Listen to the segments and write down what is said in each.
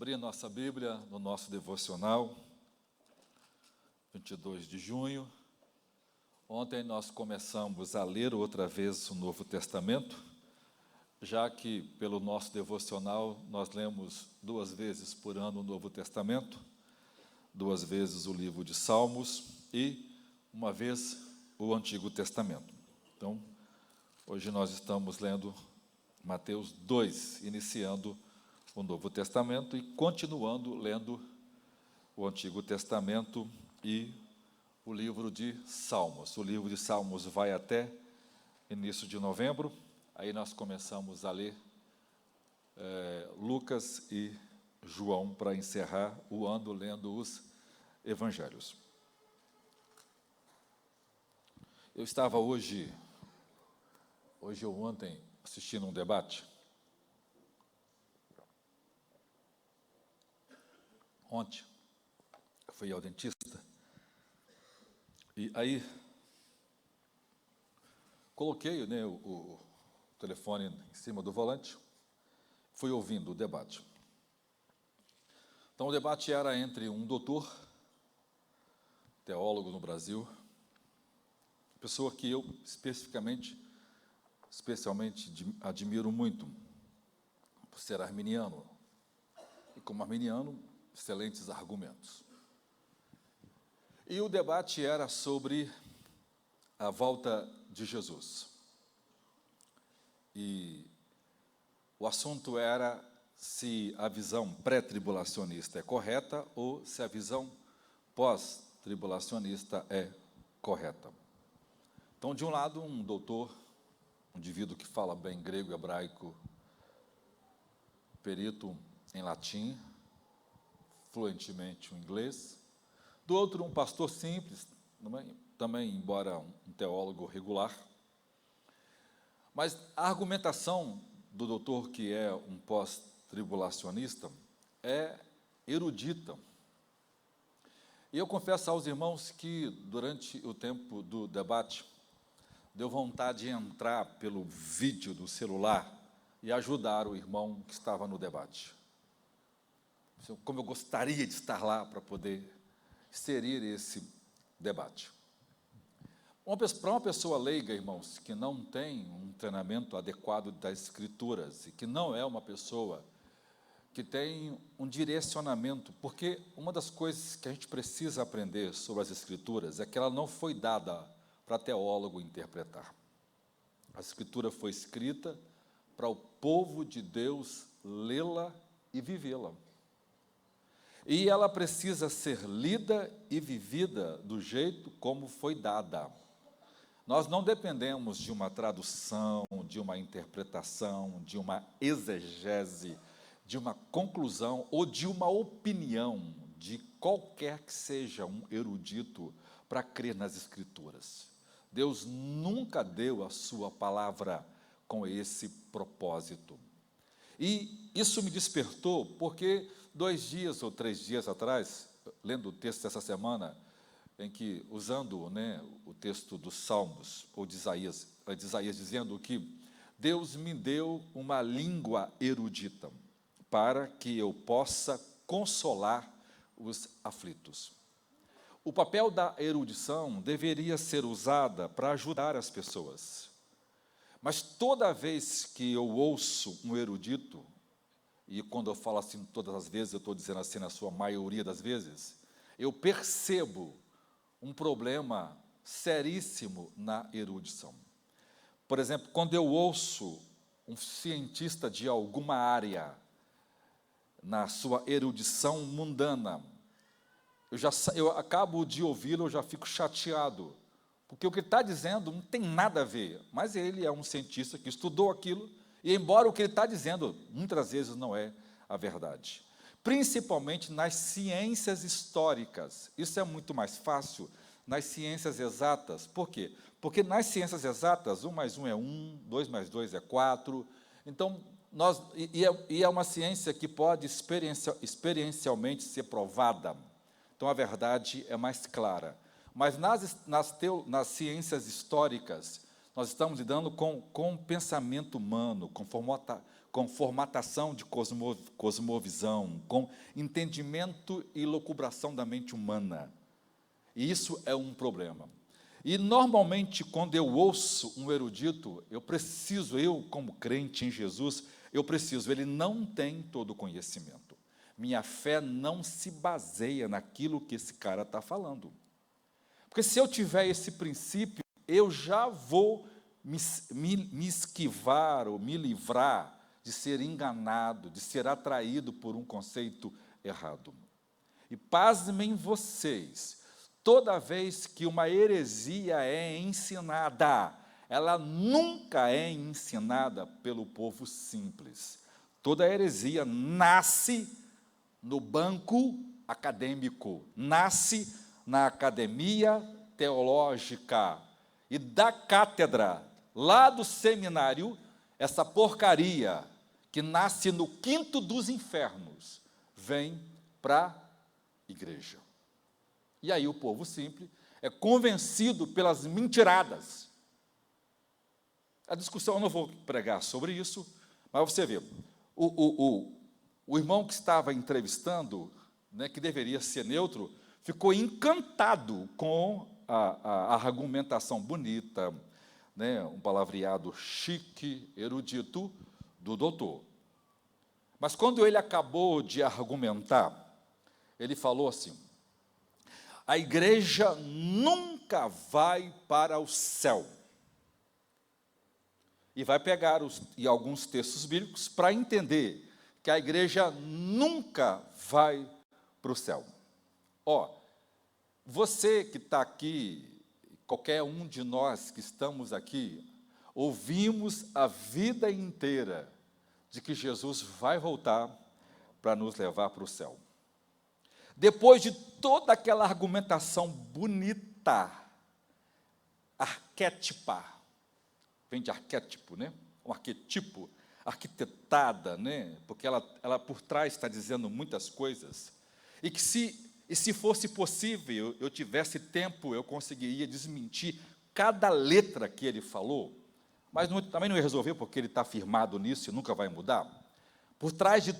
abrir a nossa Bíblia no nosso devocional, 22 de junho. Ontem nós começamos a ler outra vez o Novo Testamento, já que pelo nosso devocional nós lemos 2 vezes por ano o Novo Testamento, 2 vezes o livro de Salmos e uma vez o Antigo Testamento. Então, hoje nós estamos lendo Mateus 2, iniciando o Novo Testamento e continuando lendo o Antigo Testamento e o livro de Salmos. O livro de Salmos vai até início de novembro, aí nós começamos a ler Lucas e João para encerrar o ano lendo os Evangelhos. Eu estava hoje ou ontem assistindo um debate. Ontem, eu fui ao dentista, e aí coloquei o telefone em cima do volante, fui ouvindo o debate. Então, o debate era entre um doutor, teólogo no Brasil, pessoa que eu especialmente admiro muito, por ser arminiano, e como arminiano, excelentes argumentos. E o debate era sobre a volta de Jesus. E o assunto era se a visão pré-tribulacionista é correta ou se a visão pós-tribulacionista é correta. Então, de um lado, um doutor, um indivíduo que fala bem grego e hebraico, perito em latim, fluentemente o inglês. Do outro, um pastor simples, também embora um teólogo regular. Mas a argumentação do doutor, que é um pós-tribulacionista, é erudita. E eu confesso aos irmãos que, durante o tempo do debate, deu vontade de entrar pelo vídeo do celular e ajudar o irmão que estava no debate. Como eu gostaria de estar lá para poder inserir esse debate. Para uma pessoa leiga, irmãos, que não tem um treinamento adequado das Escrituras e que não é uma pessoa que tem um direcionamento, porque uma das coisas que a gente precisa aprender sobre as Escrituras é que ela não foi dada para teólogo interpretar. A Escritura foi escrita para o povo de Deus lê-la e vivê-la. E ela precisa ser lida e vivida do jeito como foi dada. Nós não dependemos de uma tradução, de uma interpretação, de uma exegese, de uma conclusão ou de uma opinião de qualquer que seja um erudito para crer nas Escrituras. Deus nunca deu a sua palavra com esse propósito. E isso me despertou porque 2 dias ou 3 dias atrás, lendo o texto dessa semana, em que, usando o texto dos Salmos, ou de Isaías dizendo que Deus me deu uma língua erudita, para que eu possa consolar os aflitos. O papel da erudição deveria ser usada para ajudar as pessoas. Mas toda vez que eu ouço um erudito, e quando eu falo assim todas as vezes, eu estou dizendo assim na sua maioria das vezes, eu percebo um problema seríssimo na erudição. Por exemplo, quando eu ouço um cientista de alguma área, na sua erudição mundana, eu acabo de ouvi-lo, eu já fico chateado, porque o que ele está dizendo não tem nada a ver, mas ele é um cientista que estudou aquilo, e embora o que ele está dizendo, muitas vezes não é a verdade. Principalmente nas ciências históricas. Isso é muito mais fácil nas ciências exatas. Por quê? Porque nas ciências exatas, 1 mais 1 é 1, 2 mais 2 é 4. Então, é uma ciência que pode experiencialmente ser provada. Então, a verdade é mais clara. Mas nas ciências históricas, nós estamos lidando com o pensamento humano, com formatação de cosmovisão, com entendimento e locubração da mente humana. E isso é um problema. E, normalmente, quando eu ouço um erudito, eu como crente em Jesus, ele não tem todo o conhecimento. Minha fé não se baseia naquilo que esse cara está falando. Porque se eu tiver esse princípio, eu já vou me esquivar ou me livrar de ser enganado, de ser atraído por um conceito errado. E pasmem vocês, toda vez que uma heresia é ensinada, ela nunca é ensinada pelo povo simples. Toda heresia nasce no banco acadêmico, nasce na academia teológica e da cátedra, lá do seminário, essa porcaria que nasce no quinto dos infernos, vem para a igreja. E aí o povo simples é convencido pelas mentiradas. A discussão, eu não vou pregar sobre isso, mas você vê, o irmão que estava entrevistando, né, que deveria ser neutro, ficou encantado com a argumentação bonita, né, um palavreado chique, erudito, do doutor. Mas quando ele acabou de argumentar, ele falou assim: a igreja nunca vai para o céu. E vai pegar alguns textos bíblicos para entender que a igreja nunca vai para o céu. Você que está aqui, qualquer um de nós que estamos aqui, ouvimos a vida inteira de que Jesus vai voltar para nos levar para o céu. Depois de toda aquela argumentação bonita, arquétipa, vem de arquétipo, né? Um arquetipo, arquitetada, né? Porque ela por trás está dizendo muitas coisas, e se fosse possível, eu tivesse tempo, eu conseguiria desmentir cada letra que ele falou, mas também não ia resolver, porque ele está firmado nisso e nunca vai mudar. Por trás de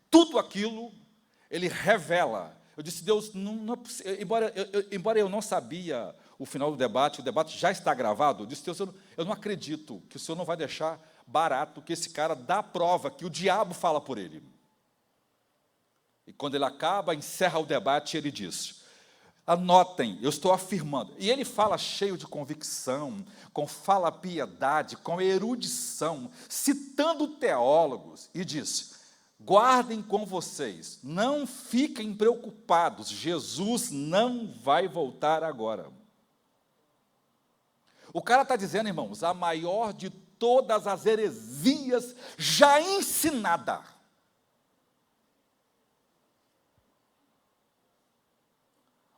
tudo aquilo, ele revela. Eu disse: Deus, não é possível. Embora eu não sabia o final do debate, o debate já está gravado, eu disse: Deus, eu não acredito que o Senhor não vai deixar barato que esse cara dá prova que o diabo fala por ele. E quando ele acaba, encerra o debate, ele diz: anotem, eu estou afirmando. E ele fala cheio de convicção, com fala piedade, com erudição, citando teólogos, e diz: guardem com vocês, não fiquem preocupados, Jesus não vai voltar agora. O cara está dizendo, irmãos, a maior de todas as heresias já ensinada.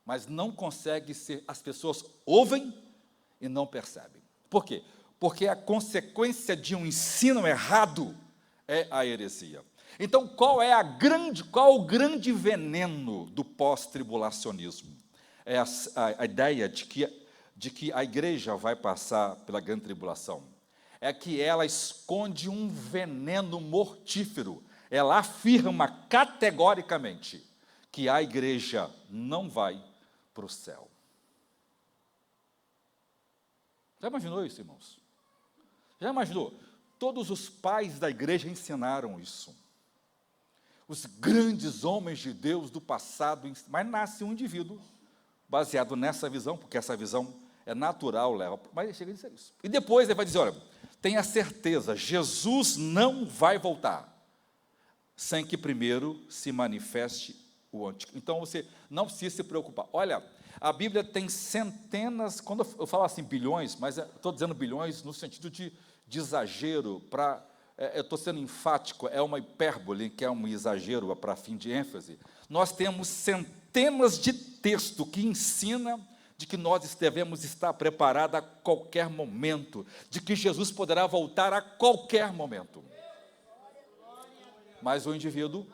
Mas não consegue ser, as pessoas ouvem e não percebem. Por quê? Porque a consequência de um ensino errado é a heresia. Então, qual o grande veneno do pós-tribulacionismo? É a ideia de que a igreja vai passar pela grande tribulação. É que ela esconde um veneno mortífero. Ela afirma categoricamente que a igreja não vai para o céu. Já imaginou isso, irmãos? Já imaginou? Todos os pais da igreja ensinaram isso. Os grandes homens de Deus do passado, mas nasce um indivíduo baseado nessa visão, porque essa visão é natural, mas ele chega a dizer isso. E depois ele vai dizer: olha, tenha certeza, Jesus não vai voltar sem que primeiro se manifeste o anticristo. Então você não precisa se preocupar. Olha, a Bíblia tem centenas, quando eu falo assim bilhões, mas estou dizendo bilhões no sentido de exagero, eu estou sendo enfático, é uma hipérbole, que é um exagero para fim de ênfase. Nós temos centenas de textos que ensinam de que nós devemos estar preparados a qualquer momento, de que Jesus poderá voltar a qualquer momento. Mas o indivíduo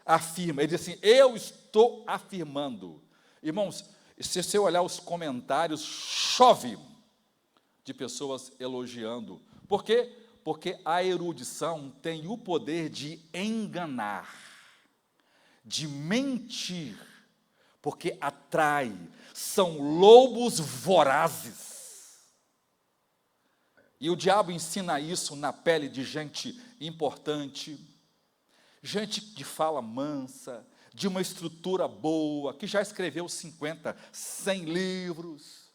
afirma, ele diz assim: eu estou afirmando. Irmãos, se você olhar os comentários, chove de pessoas elogiando. Por quê? Porque a erudição tem o poder de enganar, de mentir, porque atrai, são lobos vorazes. E o diabo ensina isso na pele de gente importante, gente de fala mansa, de uma estrutura boa, que já escreveu 50, 100 livros,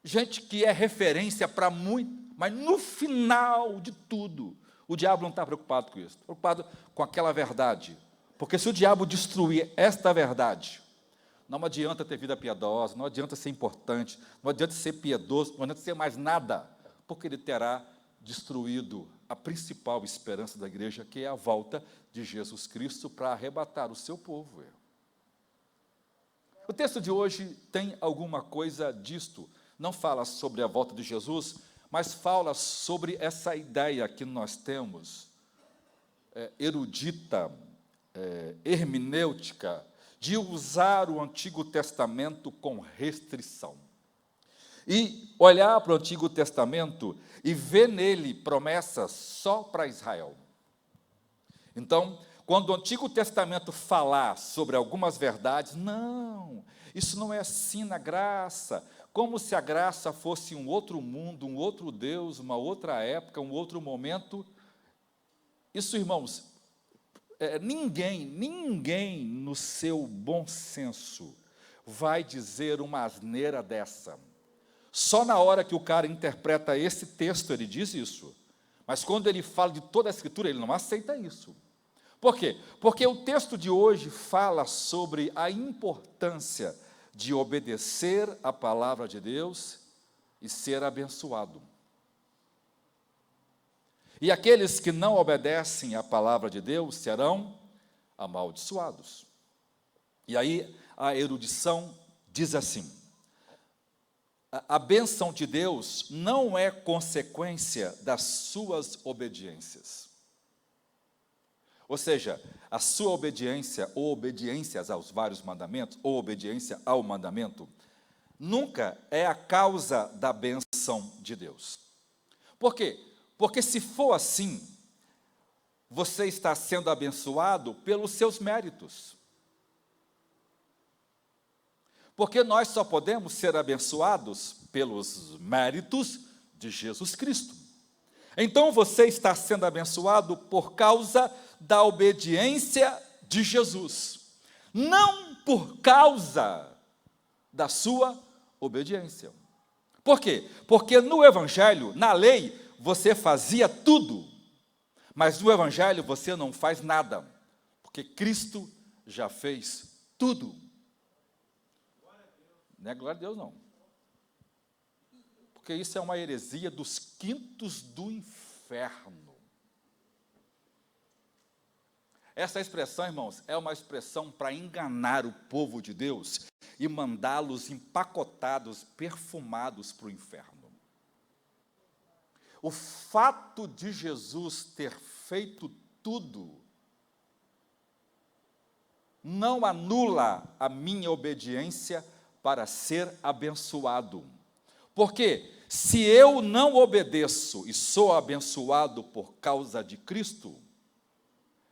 gente que é referência para muito, mas no final de tudo, o diabo não está preocupado com isso, está preocupado com aquela verdade. Porque se o diabo destruir esta verdade, não adianta ter vida piedosa, não adianta ser importante, não adianta ser piedoso, não adianta ser mais nada, porque ele terá destruído a principal esperança da igreja, que é a volta de Jesus Cristo para arrebatar o seu povo. O texto de hoje tem alguma coisa disto, não fala sobre a volta de Jesus, mas fala sobre essa ideia que nós temos, erudita, hermenêutica, de usar o Antigo Testamento com restrição. E olhar para o Antigo Testamento e ver nele promessas só para Israel. Então, quando o Antigo Testamento falar sobre algumas verdades, não, isso não é assim na graça, como se a graça fosse um outro mundo, um outro Deus, uma outra época, um outro momento. Isso, irmãos, ninguém no seu bom senso vai dizer uma asneira dessa. Só na hora que o cara interpreta esse texto ele diz isso. Mas quando ele fala de toda a Escritura, ele não aceita isso. Por quê? Porque o texto de hoje fala sobre a importância de obedecer a palavra de Deus e ser abençoado. E aqueles que não obedecem à palavra de Deus serão amaldiçoados. E aí a erudição diz assim: a bênção de Deus não é consequência das suas obediências. Ou seja, a sua obediência, ou obediências aos vários mandamentos, ou obediência ao mandamento, nunca é a causa da bênção de Deus. Por quê? Porque se for assim, você está sendo abençoado pelos seus méritos. Porque nós só podemos ser abençoados pelos méritos de Jesus Cristo. Então você está sendo abençoado por causa da obediência de Jesus, não por causa da sua obediência. Por quê? Porque no Evangelho, na lei, você fazia tudo, mas no Evangelho você não faz nada, porque Cristo já fez tudo. Não é glória a Deus, não. Porque isso é uma heresia dos quintos do inferno. Essa expressão, irmãos, é uma expressão para enganar o povo de Deus e mandá-los empacotados, perfumados para o inferno. O fato de Jesus ter feito tudo não anula a minha obediência para ser abençoado. Porque se eu não obedeço e sou abençoado por causa de Cristo,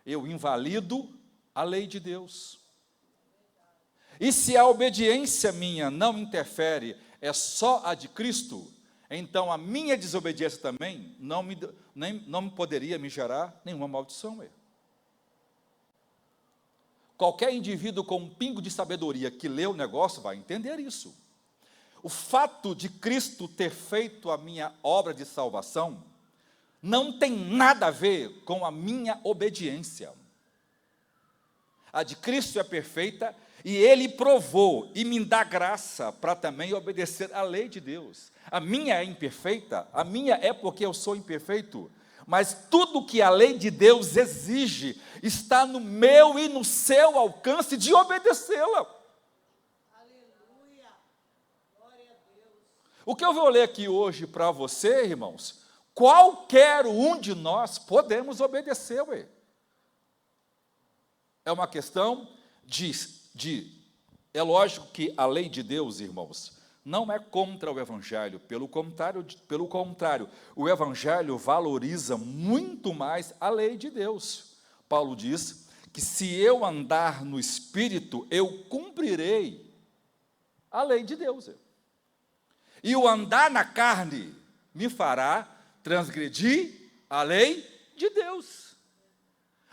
eu invalido a lei de Deus. E se a obediência minha não interfere, é só a de Cristo, então a minha desobediência também não me poderia me gerar nenhuma maldição. Qualquer indivíduo com um pingo de sabedoria que lê o negócio vai entender isso. O fato de Cristo ter feito a minha obra de salvação não tem nada a ver com a minha obediência. A de Cristo é perfeita e Ele provou e me dá graça para também obedecer à lei de Deus. A minha é imperfeita, a minha é porque eu sou imperfeito, mas tudo que a lei de Deus exige está no meu e no seu alcance de obedecê-la. Aleluia! Glória a Deus! O que eu vou ler aqui hoje para você, irmãos, qualquer um de nós podemos obedecer. É uma questão é lógico que a lei de Deus, irmãos, não é contra o Evangelho, pelo contrário, o Evangelho valoriza muito mais a lei de Deus. Paulo diz que se eu andar no Espírito, eu cumprirei a lei de Deus. E o andar na carne me fará transgredir a lei de Deus.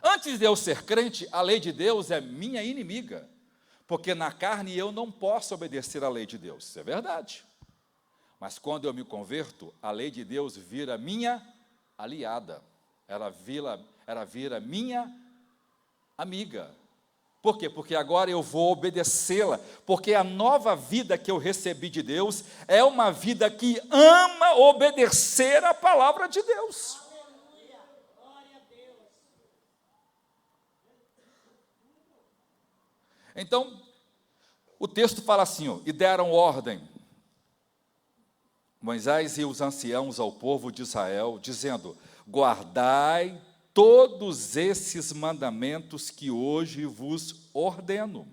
Antes de eu ser crente, a lei de Deus é minha inimiga, porque na carne eu não posso obedecer à lei de Deus, isso é verdade. Mas quando eu me converto, a lei de Deus vira minha aliada, ela vira minha amiga. Por quê? Porque agora eu vou obedecê-la, porque a nova vida que eu recebi de Deus é uma vida que ama obedecer a palavra de Deus. Aleluia. Glória a Deus. Então, o texto fala assim, ó, e deram ordem, Moisés e os anciãos ao povo de Israel, dizendo, guardai todos esses mandamentos que hoje vos ordeno.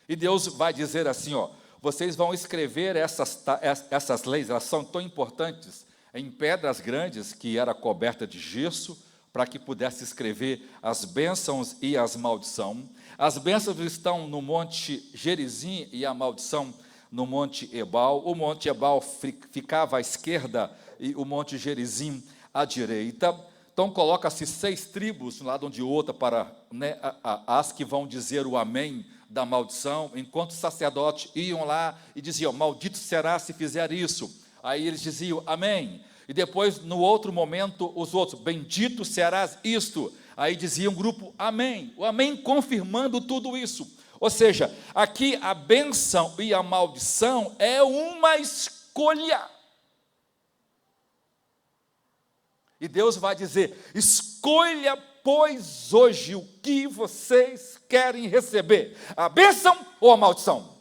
E Deus vai dizer assim, ó, vocês vão escrever essas leis, elas são tão importantes, em pedras grandes, que era coberta de gesso, para que pudesse escrever as bênçãos e as maldições. As bênçãos estão no monte Gerizim e a maldição no monte Ebal. O monte Ebal ficava à esquerda e o monte Gerizim à direita. Então, coloca-se 6 tribos de um lado de outra para as que vão dizer o amém da maldição, enquanto os sacerdotes iam lá e diziam, maldito será se fizer isso. Aí eles diziam, amém. E depois, no outro momento, os outros, bendito serás isto. Aí dizia um grupo, amém. O amém confirmando tudo isso. Ou seja, aqui a bênção e a maldição é uma escolha. E Deus vai dizer, escolha, pois, hoje o que vocês querem receber, a bênção ou a maldição?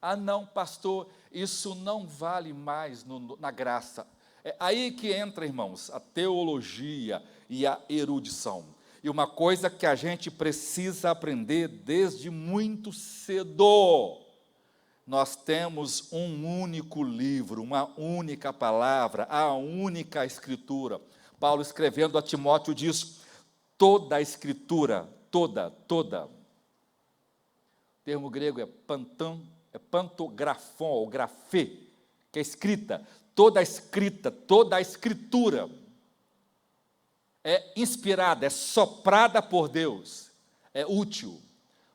Ah, não, pastor, isso não vale mais na graça. É aí que entra, irmãos, a teologia e a erudição. E uma coisa que a gente precisa aprender desde muito cedo. Nós temos um único livro, uma única palavra, a única escritura. Paulo escrevendo a Timóteo diz, toda a escritura, toda. O termo grego é pantografon, ou grafê, que é escrita. Toda a escritura é inspirada, é soprada por Deus, é útil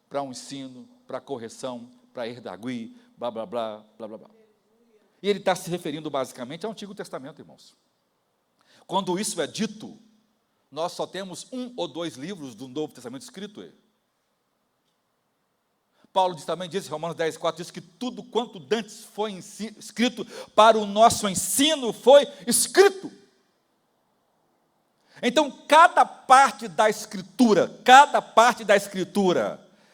para um ensino, para correção, para erdaguir, blá, blá, blá, blá, blá, blá. E ele está se referindo basicamente ao Antigo Testamento, irmãos. Quando isso é dito, nós só temos 1 ou 2 livros do Novo Testamento escrito. Paulo também diz, Romanos 10, 4, diz que tudo quanto dantes foi escrito para o nosso ensino foi escrito. Então, cada parte da Escritura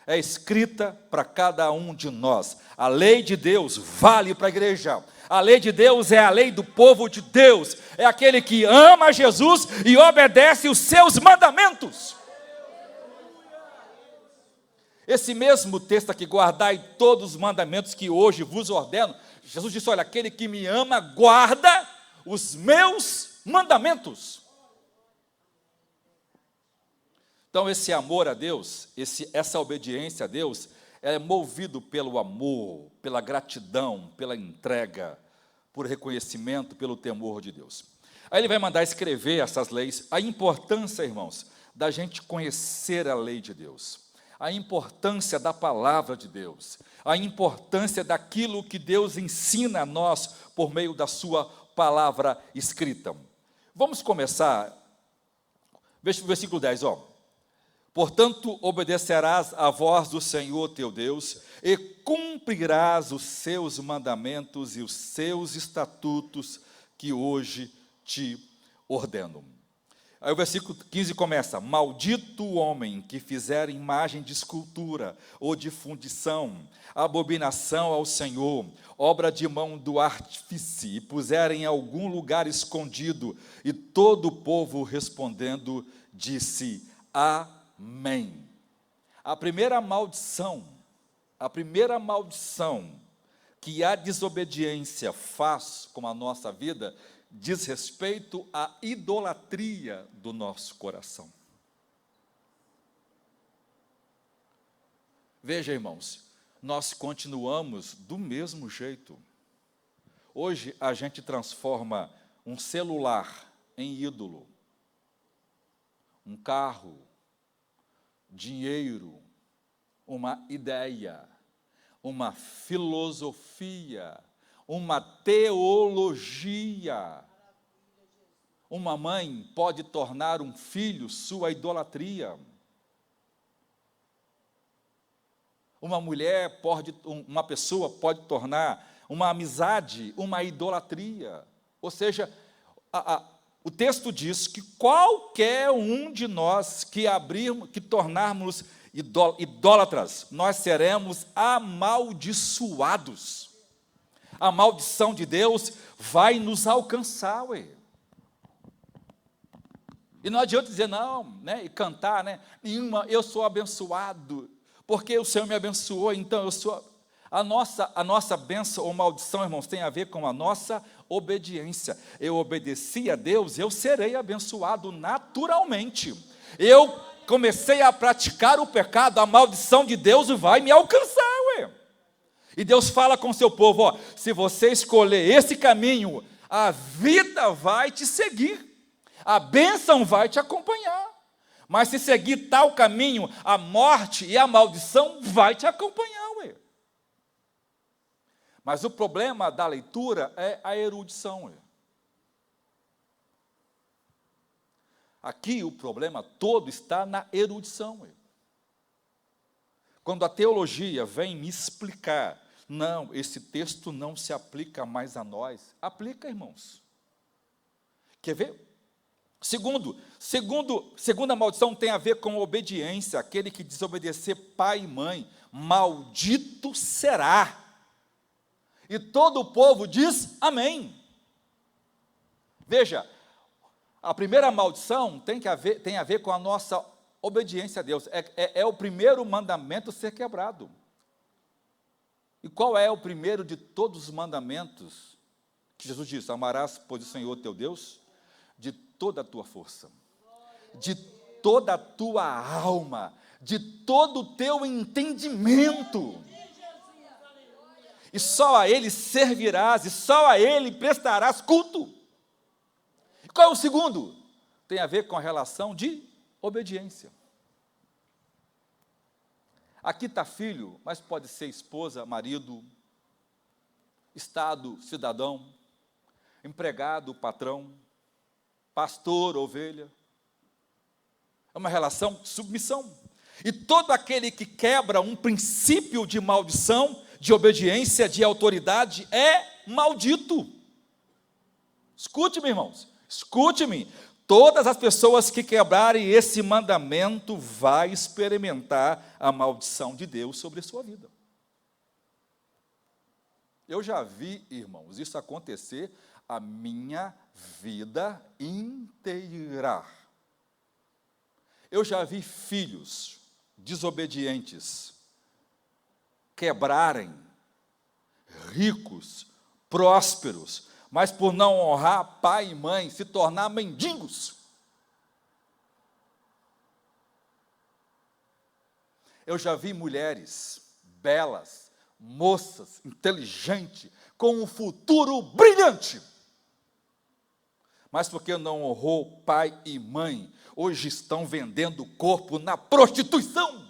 é escrita para cada um de nós. A lei de Deus vale para a igreja. A lei de Deus é a lei do povo de Deus. É aquele que ama Jesus e obedece os seus mandamentos. Esse mesmo texto aqui, guardai todos os mandamentos que hoje vos ordeno. Jesus disse, olha, aquele que me ama, guarda os meus mandamentos. Então, esse amor a Deus, essa obediência a Deus, é movido pelo amor, pela gratidão, pela entrega, por reconhecimento, pelo temor de Deus. Aí ele vai mandar escrever essas leis. A importância, irmãos, da gente conhecer a lei de Deus, a importância da palavra de Deus, a importância daquilo que Deus ensina a nós por meio da sua palavra escrita. Vamos começar, veja o versículo 10, ó. Portanto, obedecerás à voz do Senhor teu Deus e cumprirás os seus mandamentos e os seus estatutos que hoje te ordeno. Aí o versículo 15 começa, maldito o homem que fizer imagem de escultura ou de fundição, abominação ao Senhor, obra de mão do artífice, e puser em algum lugar escondido. E todo o povo respondendo disse, amém. A primeira maldição que a desobediência faz com a nossa vida diz respeito à idolatria do nosso coração. Veja, irmãos, nós continuamos do mesmo jeito. Hoje a gente transforma um celular em ídolo, um carro, dinheiro, uma ideia, uma filosofia, uma teologia. Uma mãe pode tornar um filho sua idolatria. Uma pessoa pode tornar uma amizade uma idolatria. Ou seja, o texto diz que qualquer um de nós que tornarmos idólatras, nós seremos amaldiçoados. A maldição de Deus vai nos alcançar, ué. E não adianta dizer não, né, e cantar, né, eu sou abençoado, porque o Senhor me abençoou, então eu sou. A nossa bênção ou maldição, irmãos, tem a ver com a nossa obediência. Eu obedeci a Deus, eu serei abençoado naturalmente. Eu comecei a praticar o pecado, a maldição de Deus vai me alcançar, ué. E Deus fala com o seu povo, ó, se você escolher esse caminho, a vida vai te seguir, a bênção vai te acompanhar. Mas se seguir tal caminho, a morte e a maldição vai te acompanhar, ué. Mas o problema da leitura é a erudição, ué. Aqui o problema todo está na erudição, ué. Quando a teologia vem me explicar, não, esse texto não se aplica mais a nós. Aplica, irmãos. Quer ver? Segunda maldição tem a ver com obediência. Aquele que desobedecer pai e mãe, maldito será. E todo o povo diz amém. Veja, a primeira maldição tem a ver com a nossa obediência a Deus. É o primeiro mandamento ser quebrado. E qual é o primeiro de todos os mandamentos? Que Jesus disse, amarás, pois, o Senhor teu Deus, de toda a tua força, de toda a tua alma, de todo o teu entendimento. E só a Ele servirás, e só a Ele prestarás culto. E qual é o segundo? Tem a ver com a relação de obediência. Aqui está filho, mas pode ser esposa, marido, estado, cidadão, empregado, patrão, pastor, ovelha. É uma relação de submissão. E todo aquele que quebra um princípio de maldição, de obediência, de autoridade, é maldito. Escute-me, irmãos, escute-me. Todas as pessoas que quebrarem esse mandamento vai experimentar a maldição de Deus sobre a sua vida. Eu já vi, irmãos, isso acontecer a minha vida inteira. Eu já vi filhos desobedientes quebrarem, ricos, prósperos, mas por não honrar pai e mãe, se tornar mendigos. Eu já vi mulheres belas, moças, inteligentes, com um futuro brilhante, mas porque não honrou pai e mãe, hoje estão vendendo o corpo na prostituição.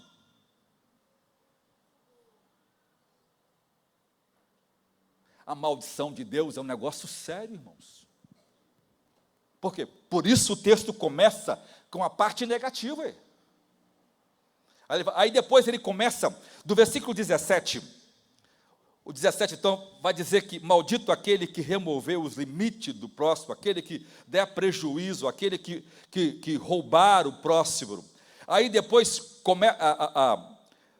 A maldição de Deus é um negócio sério, irmãos. Por quê? Por isso o texto começa com a parte negativa. Aí depois ele começa, do versículo 17. O 17, então, vai dizer que maldito aquele que removeu os limites do próximo, aquele que der prejuízo, aquele que roubar o próximo. Aí depois,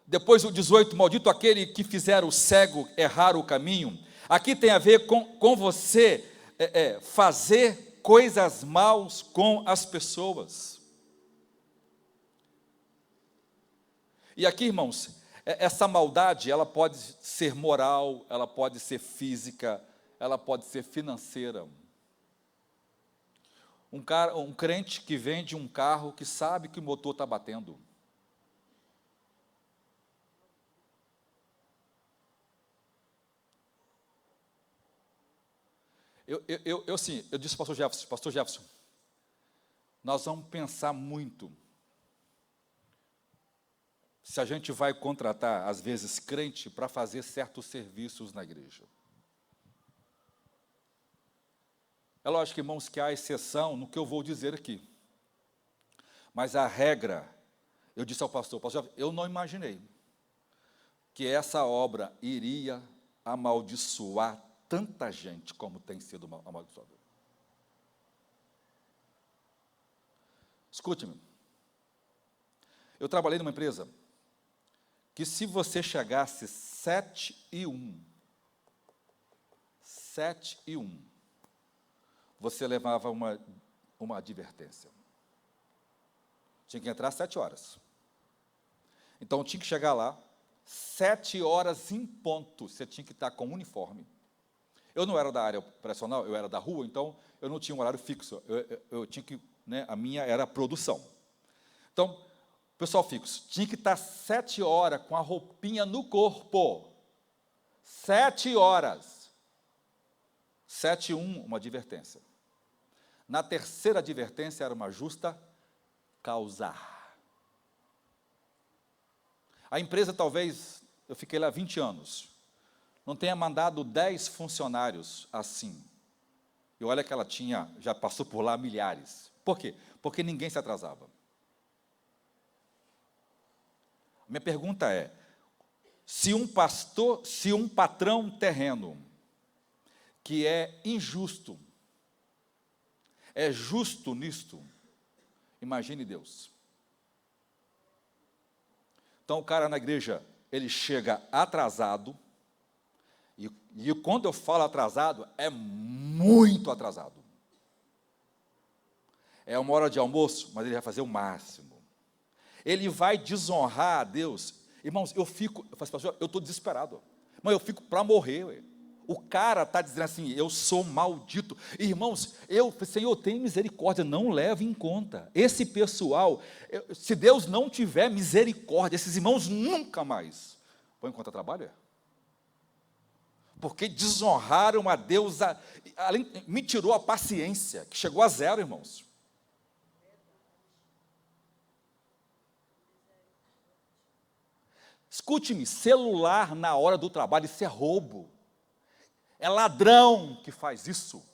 depois o 18, maldito aquele que fizer o cego errar o caminho. Aqui tem a ver com você fazer coisas maus com as pessoas. E aqui, irmãos, Essa maldade, ela pode ser moral, ela pode ser física, ela pode ser financeira. Um crente que vende um carro que sabe que o motor está batendo. Eu disse ao pastor Jefferson, nós vamos pensar muito se a gente vai contratar, às vezes, crente para fazer certos serviços na igreja. É lógico, irmãos, que há exceção no que eu vou dizer aqui. Mas a regra, eu disse ao pastor, eu não imaginei que essa obra iria amaldiçoar tanta gente como tem sido amaldiçoada. Escute-me. Eu trabalhei numa empresa que se você chegasse 7:01, você levava uma advertência. Tinha que entrar às 7 horas. Então, tinha que chegar lá, 7 horas em ponto, você tinha que estar com uniforme. Eu não era da área operacional, eu era da rua, então eu não tinha um horário fixo. Eu tinha que, a minha era a produção. Então, pessoal fixo, tinha que estar 7 horas com a roupinha no corpo. 7 horas. 7:01, uma advertência. Na terceira advertência era uma justa causa. A empresa, talvez, eu fiquei lá 20 anos, não tenha mandado 10 funcionários assim. E olha que ela já passou por lá milhares. Por quê? Porque ninguém se atrasava. Minha pergunta é, se um patrão terreno que é injusto, é justo nisto, imagine Deus. Então o cara na igreja, ele chega atrasado, e quando eu falo atrasado, é muito atrasado. É uma hora de almoço, mas ele vai fazer o máximo. Ele vai desonrar a Deus. Irmãos, eu falo, pastor, eu estou desesperado. Mas eu fico para morrer, ué. O cara está dizendo assim, eu sou maldito. Irmãos, Senhor, tem misericórdia, não leve em conta. Esse pessoal, se Deus não tiver misericórdia, esses irmãos nunca mais vão encontrar trabalho. Porque desonraram a Deus, me tirou a paciência, que chegou a 0, irmãos. Escute-me, celular na hora do trabalho, isso é roubo. É ladrão que faz isso.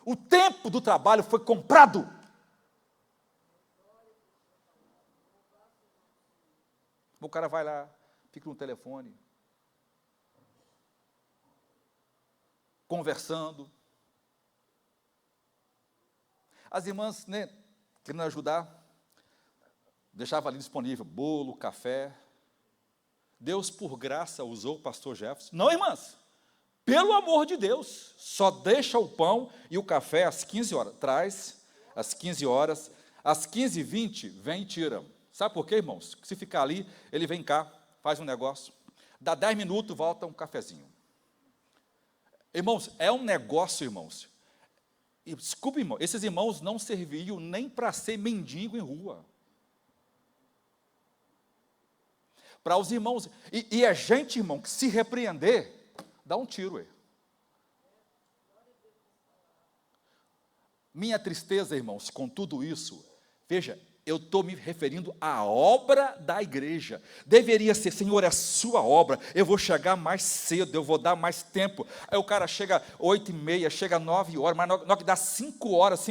O tempo do trabalho foi comprado. O cara vai lá, fica no telefone, conversando. As irmãs, querendo ajudar, deixava ali disponível bolo, café. Deus, por graça, usou o pastor Jefferson. Não, irmãs. Pelo amor de Deus, só deixa o pão e o café às 15 horas. Traz às 15 horas, às 15h20, vem e tira. Sabe por quê, irmãos? Se ficar ali, ele vem cá, faz um negócio. Dá 10 minutos, volta um cafezinho. Irmãos, é um negócio, irmãos. E, desculpe, irmão, esses irmãos não serviam nem para ser mendigo em rua. Para os irmãos, e é gente, irmão, que se repreender, dá um tiro. Minha tristeza, irmãos, com tudo isso, veja, eu estou me referindo à obra da igreja. Deveria ser, Senhor, é a sua obra, eu vou chegar mais cedo, eu vou dar mais tempo. Aí o cara chega 8h30, chega 9 horas, mas na hora que dá 5 horas,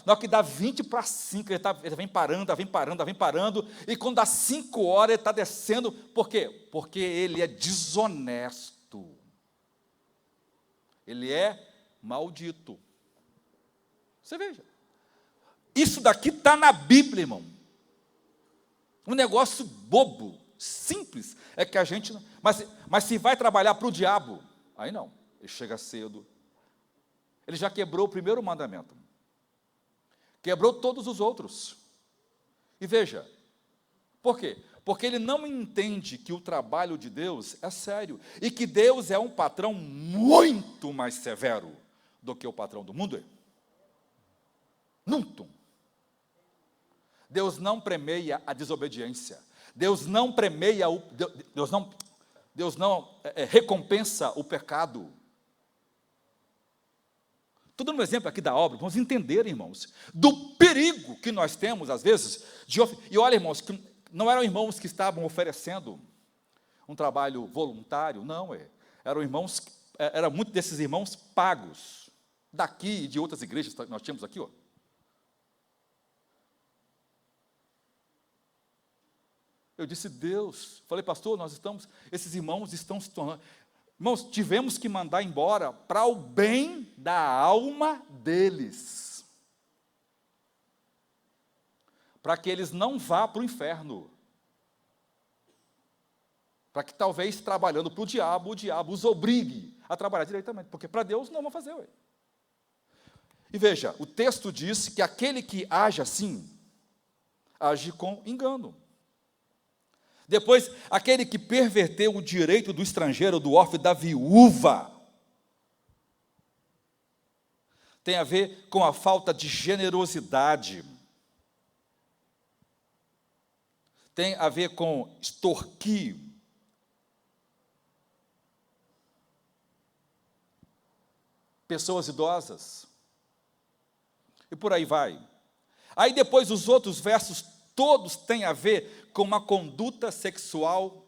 na hora que dá 20:05, ele vem parando, e quando dá 5 horas, ele está descendo. Por quê? Porque ele é desonesto. Ele é maldito. Você veja. Isso daqui está na Bíblia, irmão. Um negócio bobo, simples. É que a gente... Mas se vai trabalhar para o diabo, aí não. Ele chega cedo. Ele já quebrou o primeiro mandamento. Quebrou todos os outros. E veja. Por quê? Porque ele não entende que o trabalho de Deus é sério e que Deus é um patrão muito mais severo do que o patrão do mundo. Muito. Deus não premia a desobediência. Deus não premia Deus não recompensa o pecado. Estou dando um exemplo aqui da obra, vamos entender, irmãos, do perigo que nós temos, às vezes, e olha, irmãos, que não eram irmãos que estavam oferecendo um trabalho voluntário, não, eram irmãos, eram muitos desses irmãos pagos, daqui e de outras igrejas que nós tínhamos aqui, ó. Eu disse, Deus, falei, pastor, esses irmãos estão se tornando, irmãos, tivemos que mandar embora para o bem da alma deles, para que eles não vá para o inferno, para que talvez trabalhando para o diabo os obrigue a trabalhar diretamente, porque para Deus não vão fazer. Ué. E veja, o texto diz que aquele que age assim, age com engano. Depois, aquele que perverteu o direito do estrangeiro, do órfão e da viúva, tem a ver com a falta de generosidade, tem a ver com extorquir, pessoas idosas, e por aí vai. Aí depois os outros versos todos têm a ver com uma conduta sexual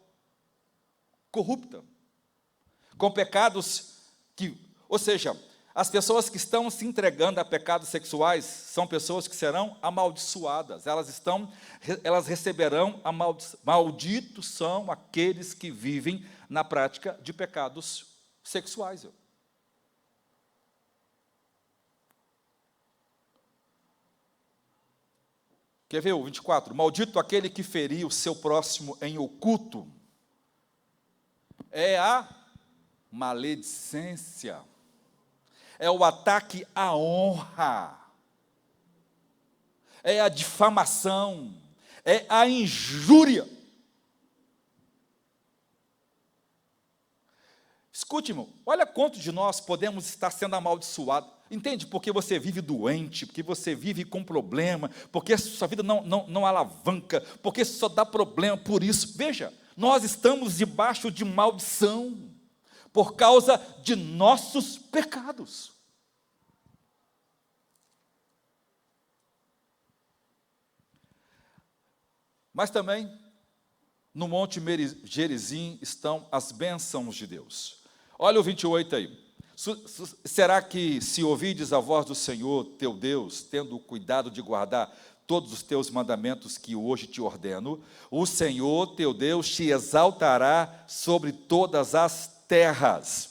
corrupta, com pecados ou seja, as pessoas que estão se entregando a pecados sexuais são pessoas que serão amaldiçoadas, elas receberão a maldição. Malditos são aqueles que vivem na prática de pecados sexuais. Quer ver o 24? Maldito aquele que ferir o seu próximo em oculto. É a maledicência. É o ataque à honra. É a difamação. É a injúria. Escute, irmão, olha quanto de nós podemos estar sendo amaldiçoados. Entende? Porque você vive doente, porque você vive com problema, porque a sua vida não alavanca, porque só dá problema por isso. Veja, nós estamos debaixo de maldição, por causa de nossos pecados. Mas também, no Monte Gerizim estão as bênçãos de Deus. Olha o 28 aí. Será que, se ouvides a voz do Senhor, teu Deus, tendo o cuidado de guardar todos os teus mandamentos que hoje te ordeno, o Senhor, teu Deus, te exaltará sobre todas as terras,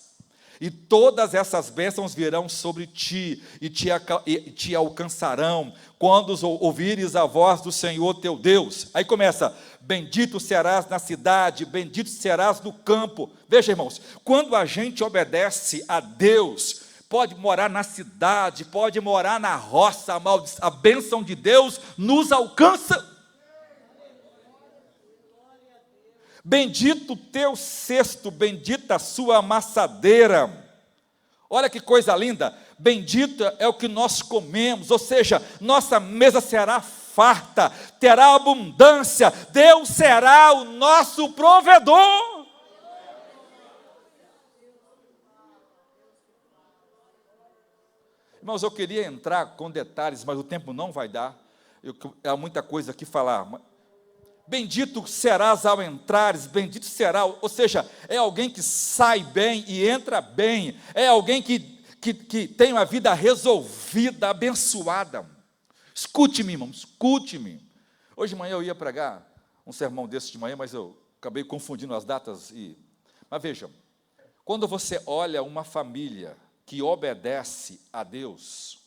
e todas essas bênçãos virão sobre ti, e te alcançarão, quando ouvires a voz do Senhor, teu Deus. Aí começa, bendito serás na cidade, bendito serás no campo. Veja, irmãos, quando a gente obedece a Deus, pode morar na cidade, pode morar na roça, a bênção de Deus nos alcança. Bendito o teu cesto, bendita a sua amassadeira. Olha que coisa linda, bendito é o que nós comemos, ou seja, nossa mesa será farta, terá abundância, Deus será o nosso provedor. Irmãos, eu queria entrar com detalhes, mas o tempo não vai dar, há muita coisa aqui falar. Bendito serás ao entrares, bendito será, ou seja, é alguém que sai bem e entra bem, é alguém que tem uma vida resolvida, abençoada. Escute-me, irmão, escute-me. Hoje de manhã eu ia pregar um sermão desse de manhã, mas eu acabei confundindo as datas. Mas veja, quando você olha uma família que obedece a Deus,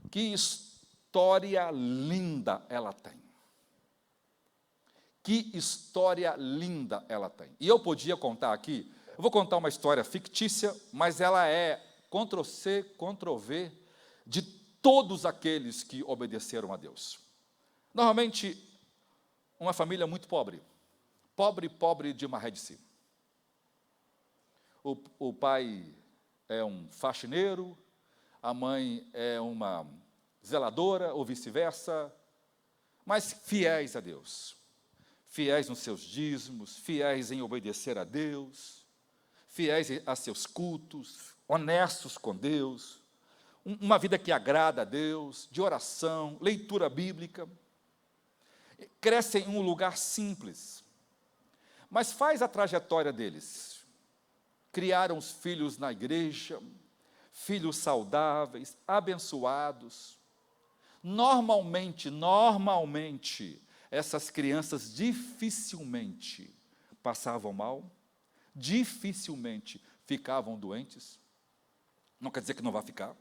que história linda ela tem. Que história linda ela tem. E eu podia contar aqui, eu vou contar uma história fictícia, mas ela é Ctrl+C, Ctrl+V, de todos aqueles que obedeceram a Deus. Normalmente, uma família muito pobre, pobre de Maré de Si. O pai é um faxineiro, a mãe é uma zeladora, ou vice-versa, mas fiéis a Deus, fiéis nos seus dízimos, fiéis em obedecer a Deus, fiéis a seus cultos, honestos com Deus, uma vida que agrada a Deus, de oração, leitura bíblica. Crescem em um lugar simples, mas faz a trajetória deles. Criaram os filhos na igreja, filhos saudáveis, abençoados. Normalmente, essas crianças dificilmente passavam mal, dificilmente ficavam doentes. Não quer dizer que não vai ficar,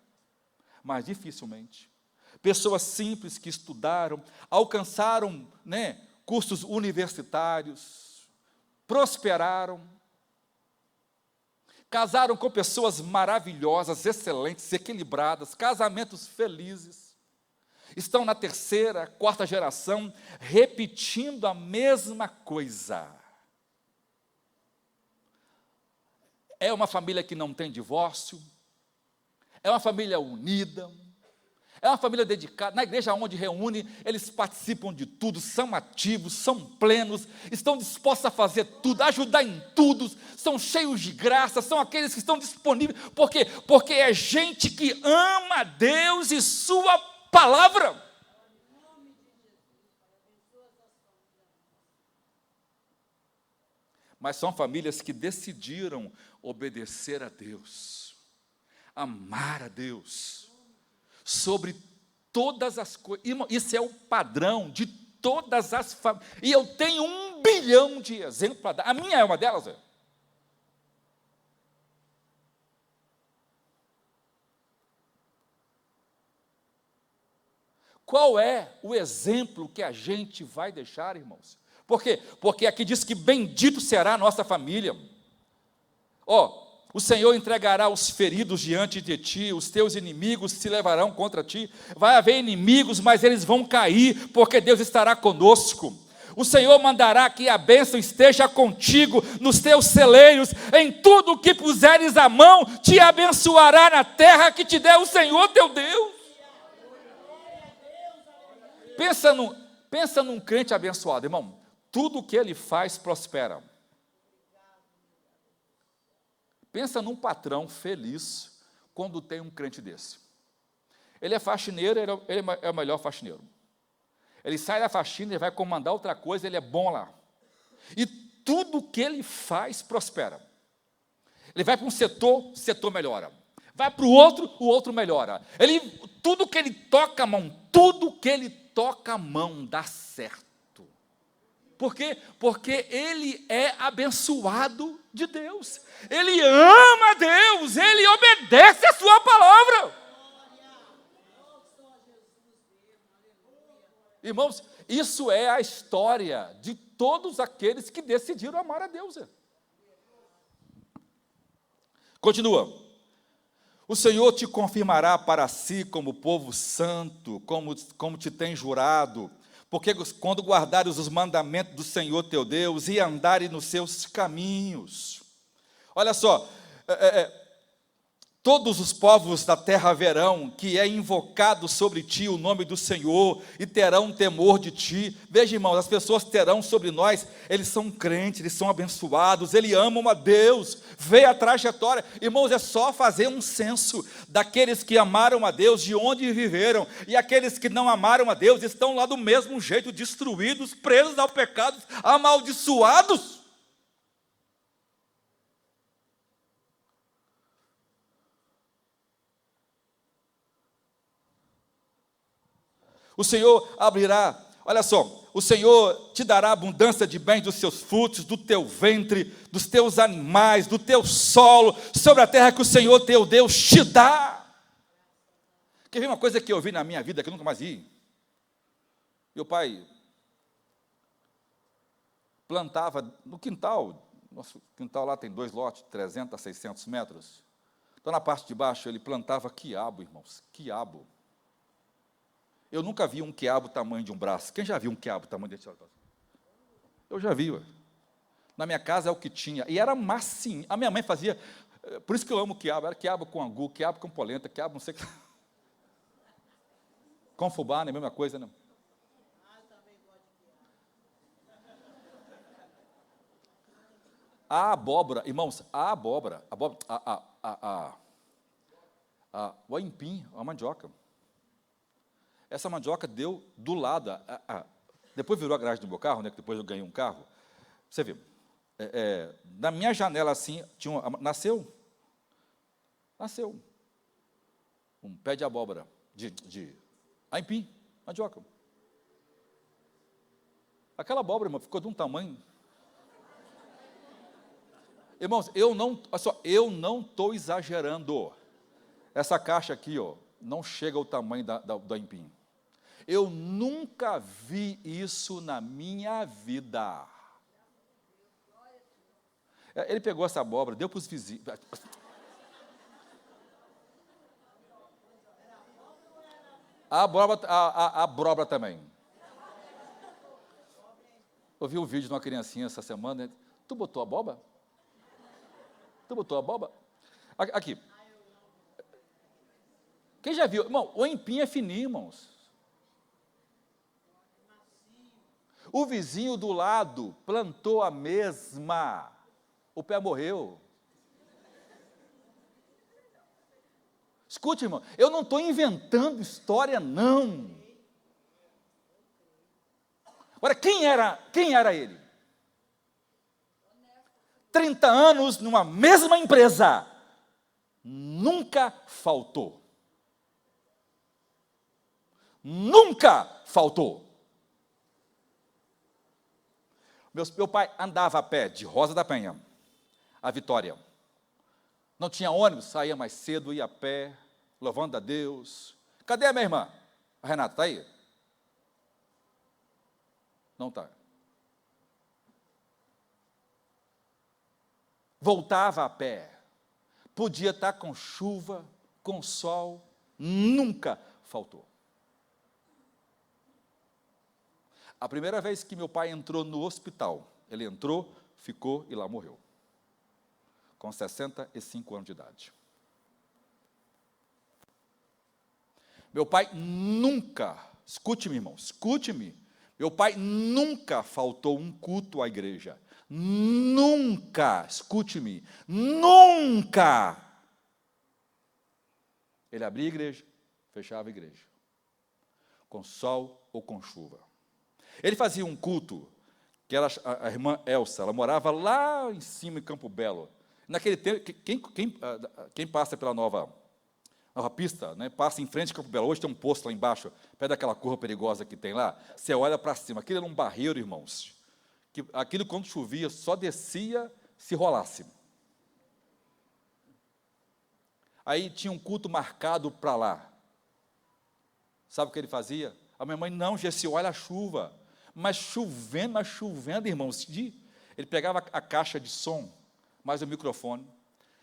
mas dificilmente. Pessoas simples que estudaram, alcançaram, cursos universitários, prosperaram, casaram com pessoas maravilhosas, excelentes, equilibradas, casamentos felizes. Estão na terceira, quarta geração, repetindo a mesma coisa. É uma família que não tem divórcio, é uma família unida, é uma família dedicada. Na igreja onde reúne, eles participam de tudo, são ativos, são plenos, estão dispostos a fazer tudo, a ajudar em tudo, são cheios de graça, são aqueles que estão disponíveis. Por quê? Porque é gente que ama Deus e sua palavra. Mas são famílias que decidiram obedecer a Deus, amar a Deus, sobre todas as coisas. Isso é o padrão de todas as famílias. E eu tenho 1 bilhão de exemplos para dar. A minha é uma delas. Qual é o exemplo que a gente vai deixar, irmãos? Por quê? Porque aqui diz que bendito será a nossa família. O Senhor entregará os feridos diante de ti, os teus inimigos se levarão contra ti. Vai haver inimigos, mas eles vão cair, porque Deus estará conosco. O Senhor mandará que a bênção esteja contigo nos teus celeiros, em tudo o que puseres a mão, te abençoará na terra que te der o Senhor teu Deus. Pensa num crente abençoado, irmão. Tudo o que ele faz prospera. Pensa num patrão feliz quando tem um crente desse. Ele é faxineiro, ele é o melhor faxineiro. Ele sai da faxina, ele vai comandar outra coisa, ele é bom lá. E tudo que ele faz prospera. Ele vai para um setor, o setor melhora. Vai para o outro melhora. Tudo que ele toca a mão dá certo. Por quê? Porque ele é abençoado de Deus. Ele ama Deus, ele obedece a sua palavra. Irmãos, isso é a história de todos aqueles que decidiram amar a Deus. Continua. O Senhor te confirmará para si como povo santo, como te tem jurado, porque quando guardares os mandamentos do Senhor teu Deus e andares nos seus caminhos. Olha só, todos os povos da terra verão que é invocado sobre ti o nome do Senhor e terão temor de ti. Veja, irmãos, as pessoas terão sobre nós, eles são crentes, eles são abençoados, eles amam a Deus. Vê a trajetória. Irmãos, é só fazer um censo daqueles que amaram a Deus, de onde viveram, e aqueles que não amaram a Deus estão lá do mesmo jeito, destruídos, presos ao pecado, amaldiçoados. O Senhor abrirá, olha só, o Senhor te dará abundância de bens dos seus frutos, do teu ventre, dos teus animais, do teu solo, sobre a terra que o Senhor teu Deus te dá. Quer ver uma coisa que eu vi na minha vida, que eu nunca mais vi? Meu pai plantava no quintal, nosso quintal lá tem 2 lotes, 300 a 600 metros. Então, na parte de baixo, ele plantava quiabo, irmãos, quiabo. Eu nunca vi um quiabo tamanho de um braço. Quem já viu um quiabo tamanho desse? Eu já vi, ué. Na minha casa é o que tinha. E era massinha. A minha mãe fazia, por isso que eu amo quiabo, era quiabo com angu, quiabo com polenta, quiabo não sei o que. Com fubá, não é a mesma coisa, não? A abóbora, irmãos, o aipim, a mandioca. Essa mandioca deu do lado, depois virou a garagem do meu carro, né, que depois eu ganhei um carro. Você vê, na minha janela assim, nasceu um pé de abóbora, de aipim, mandioca. Aquela abóbora, irmão, ficou de um tamanho. Irmãos, eu não estou exagerando. Essa caixa aqui, ó, não chega ao tamanho do aipim. Eu nunca vi isso na minha vida. Ele pegou essa abóbora, deu para os vizinhos. A abóbora também. Eu vi um vídeo de uma criancinha essa semana, né? Tu botou abóbora? Tu botou abóbora? Aqui. Quem já viu? Irmão, o aipim é fininho, irmãos. O vizinho do lado plantou a mesma. O pé morreu. Escute, irmão, eu não estou inventando história, não. Agora, quem era ele? 30 anos numa mesma empresa. Nunca faltou. Nunca faltou. Meu pai andava a pé de Rosa da Penha a Vitória. Não tinha ônibus, saía mais cedo, ia a pé, louvando a Deus. Cadê a minha irmã? A Renata, está aí? Não está. Voltava a pé. Podia estar com chuva, com sol, nunca faltou. A primeira vez que meu pai entrou no hospital, ele entrou, ficou e lá morreu. Com 65 anos de idade. Meu pai nunca, escute-me, irmão, escute-me, meu pai nunca faltou um culto à igreja. Nunca, escute-me, nunca. Ele abria a igreja, fechava a igreja. Com sol ou com chuva. Ele fazia um culto, que era a irmã Elsa, ela morava lá em cima, em Campo Belo. Naquele tempo, quem passa pela nova pista, né, passa em frente ao Campo Belo, hoje tem um posto lá embaixo, perto daquela curva perigosa que tem lá, você olha para cima, aquilo era um barreiro, irmãos, que aquilo quando chovia, só descia se rolasse. Aí tinha um culto marcado para lá. Sabe o que ele fazia? A minha mãe, não, Gessi, olha a chuva. Mas chovendo, irmãos. Ele pegava a caixa de som, mais o microfone,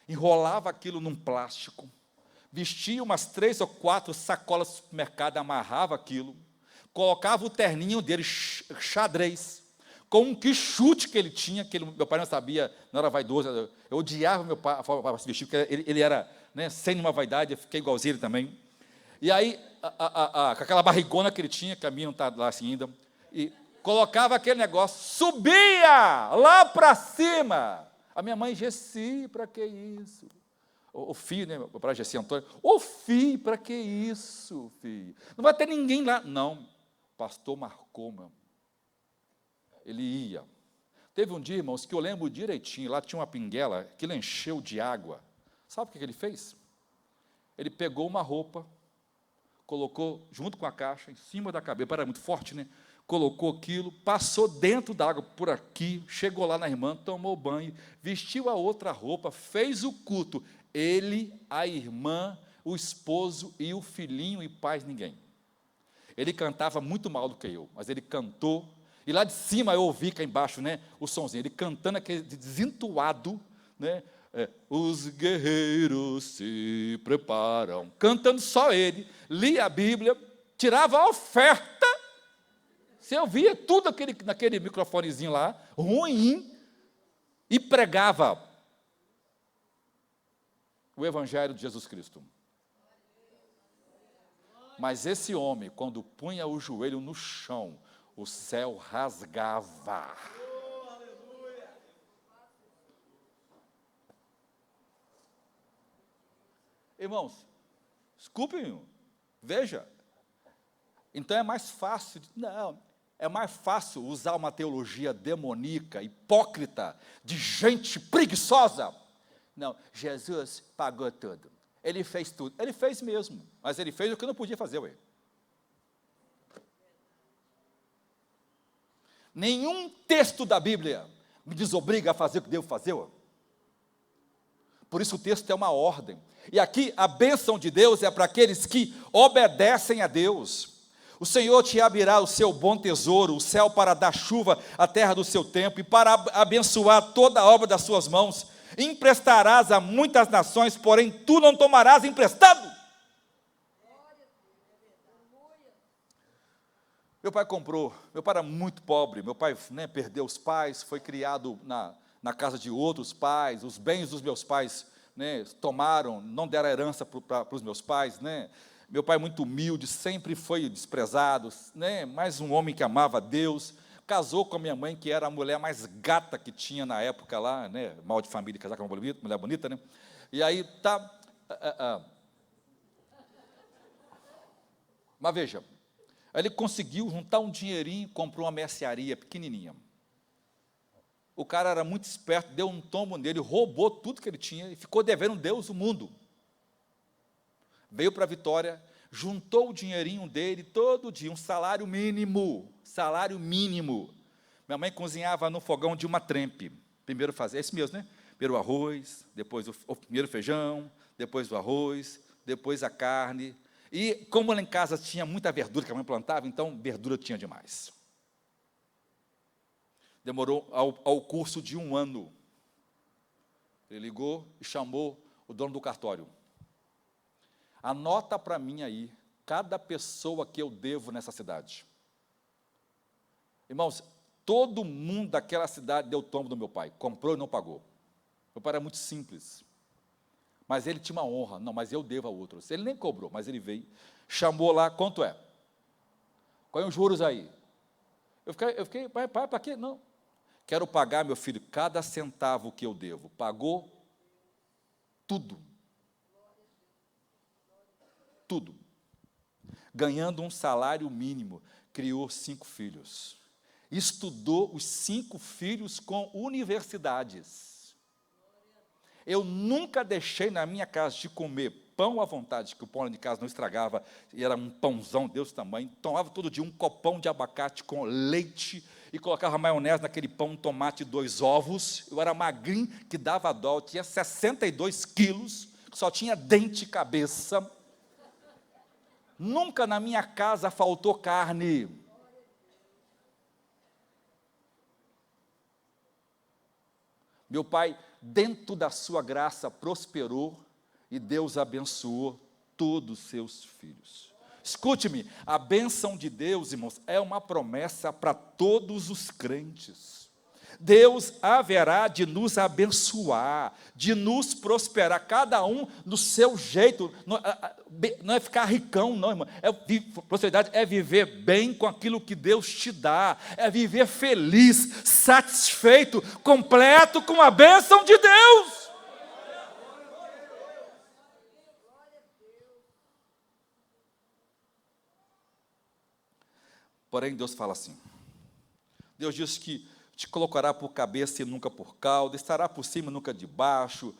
enrolava aquilo num plástico, vestia umas 3 ou 4 sacolas do supermercado, amarrava aquilo, colocava o terninho dele, xadrez, com um quichute que ele tinha, que meu pai não sabia, não era vaidoso, eu odiava meu pai para se vestir, porque ele era, né, sem nenhuma vaidade, eu fiquei igualzinho ele também. E aí, com aquela barrigona que ele tinha, que a minha não está lá assim ainda, e colocava aquele negócio, subia lá para cima. A minha mãe, Gessi, para que isso? O filho, né, para Gessi Antônio, filho, para que isso, filho? Não vai ter ninguém lá. Não, o pastor marcou, meu. Ele ia. Teve um dia, irmãos, que eu lembro direitinho, lá tinha uma pinguela que ele encheu de água. Sabe o que ele fez? Ele pegou uma roupa, colocou junto com a caixa, em cima da cabeça, era muito forte, né? Colocou aquilo, passou dentro da água por aqui, chegou lá na irmã, tomou banho, vestiu a outra roupa, fez o culto. Ele, a irmã, o esposo e o filhinho e paz ninguém. Ele cantava muito mal do que eu, mas ele cantou, e lá de cima eu ouvi cá embaixo, né, o sonzinho, ele cantando aquele desentoado, né, os guerreiros se preparam, cantando só ele, lia a Bíblia, tirava a oferta. Você ouvia tudo naquele microfonezinho lá, ruim, e pregava o Evangelho de Jesus Cristo. Mas esse homem, quando punha o joelho no chão, o céu rasgava. Irmãos, desculpem, veja. Então é mais fácil, é mais fácil usar uma teologia demoníaca, hipócrita, de gente preguiçosa. Não, Jesus pagou tudo. Ele fez tudo. Ele fez mesmo, mas ele fez o que não podia fazer, ué. Nenhum texto da Bíblia me desobriga a fazer o que devo fazer, ué. Por isso o texto é uma ordem. E aqui a bênção de Deus é para aqueles que obedecem a Deus. O Senhor te abrirá o seu bom tesouro, o céu para dar chuva à terra do seu tempo, e para abençoar toda a obra das suas mãos. Emprestarás a muitas nações, porém tu não tomarás emprestado. Meu pai era muito pobre, meu pai perdeu os pais, foi criado na casa de outros pais, os bens dos meus pais tomaram, não deram herança para os meus pais, Meu pai muito humilde, sempre foi desprezado, mas um homem que amava a Deus, casou com a minha mãe, que era a mulher mais gata que tinha na época lá, mal de família, casar com uma mulher bonita, E aí Mas veja, ele conseguiu juntar um dinheirinho, comprou uma mercearia pequenininha. O cara era muito esperto, deu um tombo nele, roubou tudo que ele tinha e ficou devendo Deus o mundo. Veio para Vitória, juntou o dinheirinho dele todo dia, um salário mínimo. Minha mãe cozinhava no fogão de uma trempe. Primeiro fazia, é isso mesmo, Primeiro o arroz, depois primeiro o feijão, depois o arroz, depois a carne. E como lá em casa tinha muita verdura que a mãe plantava, então verdura tinha demais. Demorou ao curso de 1 ano. Ele ligou e chamou o dono do cartório. Anota para mim aí, cada pessoa que eu devo nessa cidade. Irmãos, todo mundo daquela cidade deu tombo do meu pai, comprou e não pagou. Meu pai era muito simples, mas ele tinha uma honra. Não, mas eu devo a outros. Ele nem cobrou, mas ele veio, chamou lá, quanto é? Quais são os juros aí? Eu fiquei, pai, para quê? Não. Quero pagar, meu filho, cada centavo que eu devo. Pagou tudo. Tudo. Ganhando um salário mínimo, criou 5 filhos. Estudou os 5 filhos com universidades. Eu nunca deixei na minha casa de comer pão à vontade, que o pão lá de casa não estragava, e era um pãozão desse tamanho. Tomava todo dia um copão de abacate com leite, e colocava maionese naquele pão, um tomate e 2 ovos. Eu era magrinho, que dava dó, eu tinha 62 quilos, só tinha dente e cabeça. Nunca na minha casa faltou carne. Meu pai, dentro da sua graça, prosperou e Deus abençoou todos os seus filhos. Escute-me, a bênção de Deus, irmãos, é uma promessa para todos os crentes. Deus haverá de nos abençoar, de nos prosperar, cada um do seu jeito. Não é ficar ricão, não, irmão. Prosperidade é viver bem com aquilo que Deus te dá, é viver feliz, satisfeito, completo com a bênção de Deus. Porém, Deus fala assim, Deus diz que te colocará por cabeça e nunca por cauda, estará por cima e nunca debaixo.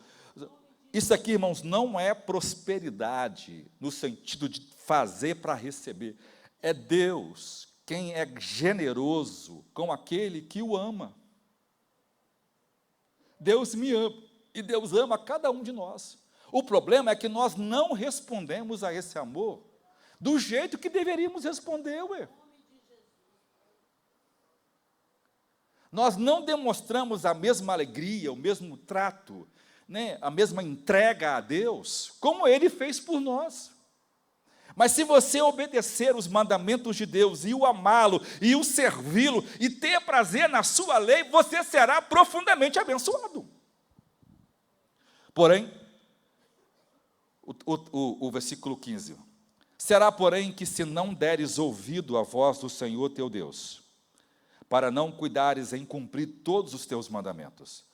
Isso aqui, irmãos, não é prosperidade, no sentido de fazer para receber. É Deus quem é generoso com aquele que o ama. Deus me ama, e Deus ama cada um de nós. O problema é que nós não respondemos a esse amor do jeito que deveríamos responder, ué. Nós não demonstramos a mesma alegria, o mesmo trato, a mesma entrega a Deus, como Ele fez por nós. Mas se você obedecer os mandamentos de Deus, e o amá-lo, e o servi-lo, e ter prazer na sua lei, você será profundamente abençoado. Porém, o versículo 15, será, porém, que se não deres ouvido à voz do Senhor teu Deus, para não cuidares em cumprir todos os teus mandamentos,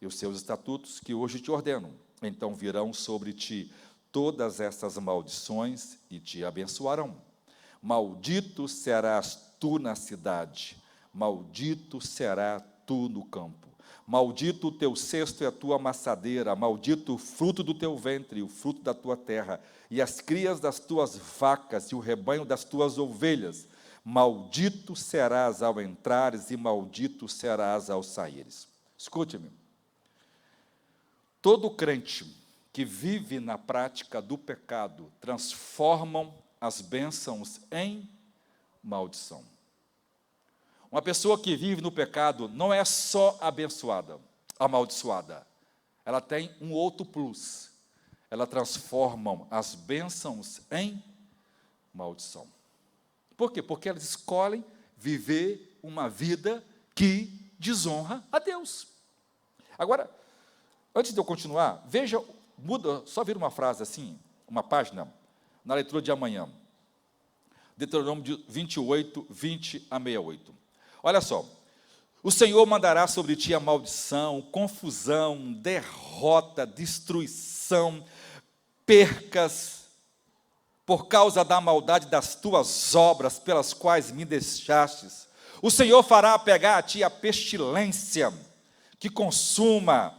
e os seus estatutos que hoje te ordeno, então virão sobre ti todas essas maldições e te abençoarão. Maldito serás tu na cidade, maldito será tu no campo. Maldito o teu cesto e a tua amassadeira, maldito o fruto do teu ventre, o fruto da tua terra, e as crias das tuas vacas e o rebanho das tuas ovelhas. Maldito serás ao entrares e maldito serás ao saíres. Escute-me. Todo crente que vive na prática do pecado transformam as bênçãos em maldição. Uma pessoa que vive no pecado não é só amaldiçoada. Ela tem um outro plus. Ela transforma as bênçãos em maldição. Por quê? Porque elas escolhem viver uma vida que desonra a Deus. Agora, antes de eu continuar, veja, só vira uma frase assim, uma página, na leitura de amanhã. Deuteronômio 28, 20 a 68. Olha só. O Senhor mandará sobre ti a maldição, confusão, derrota, destruição, percas, por causa da maldade das tuas obras, pelas quais me deixastes. O Senhor fará pegar a ti a pestilência, que consuma,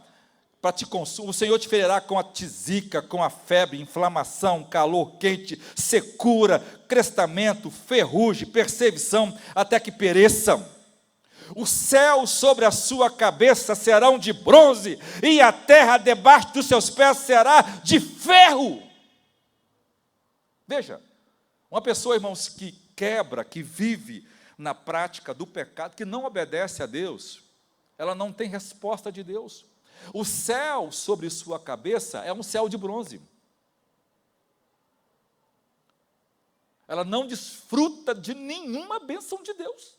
para te consumir. O Senhor te ferirá com a tisica, com a febre, inflamação, calor quente, secura, crestamento, ferrugem, perseguição, até que pereçam. O céu sobre a sua cabeça serão de bronze, e a terra debaixo dos seus pés será de ferro. Veja, uma pessoa, irmãos, que quebra, que vive na prática do pecado, que não obedece a Deus, ela não tem resposta de Deus. O céu sobre sua cabeça é um céu de bronze. Ela não desfruta de nenhuma bênção de Deus.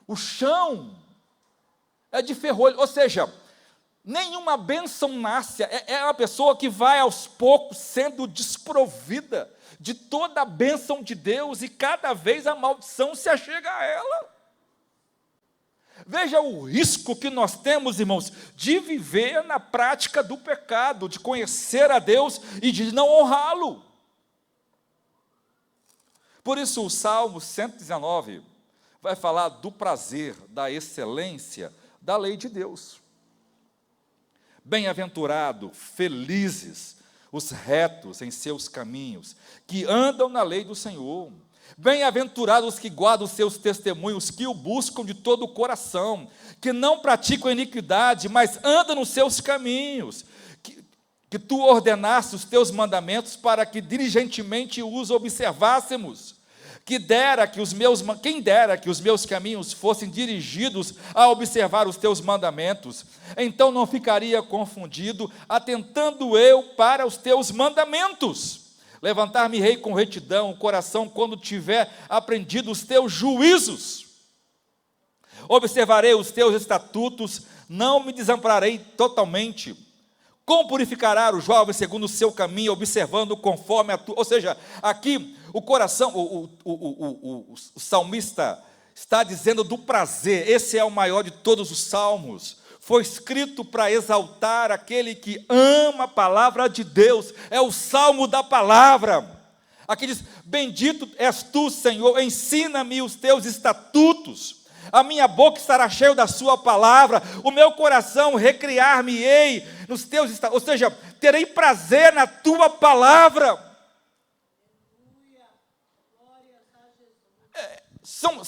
O chão é de ferrolho, ou seja, nenhuma bênção nasce, é uma pessoa que vai aos poucos sendo desprovida de toda a bênção de Deus, e cada vez a maldição se achega a ela. Veja o risco que nós temos, irmãos, de viver na prática do pecado, de conhecer a Deus e de não honrá-lo. Por isso o Salmo 119 vai falar do prazer, da excelência da lei de Deus. Bem-aventurado, felizes os retos em seus caminhos, que andam na lei do Senhor. Bem-aventurados os que guardam os seus testemunhos, que o buscam de todo o coração, que não praticam iniquidade, mas andam nos seus caminhos, que tu ordenaste os teus mandamentos para que diligentemente os observássemos. Quem dera que os meus caminhos fossem dirigidos a observar os teus mandamentos, então não ficaria confundido, atentando eu para os teus mandamentos. Levantar-me-ei com retidão, o coração, quando tiver aprendido os teus juízos. Observarei os teus estatutos, não me desampararei totalmente. Como purificará o jovem segundo o seu caminho, observando conforme a tua... Ou seja, aqui o coração, o salmista está dizendo do prazer. Esse é o maior de todos os salmos. Foi escrito para exaltar aquele que ama a palavra de Deus. É o salmo da palavra. Aqui diz, bendito és tu, Senhor, ensina-me os teus estatutos. A minha boca estará cheia da sua palavra, o meu coração recriar-me-ei nos teus estatutos, ou seja, terei prazer na tua palavra. São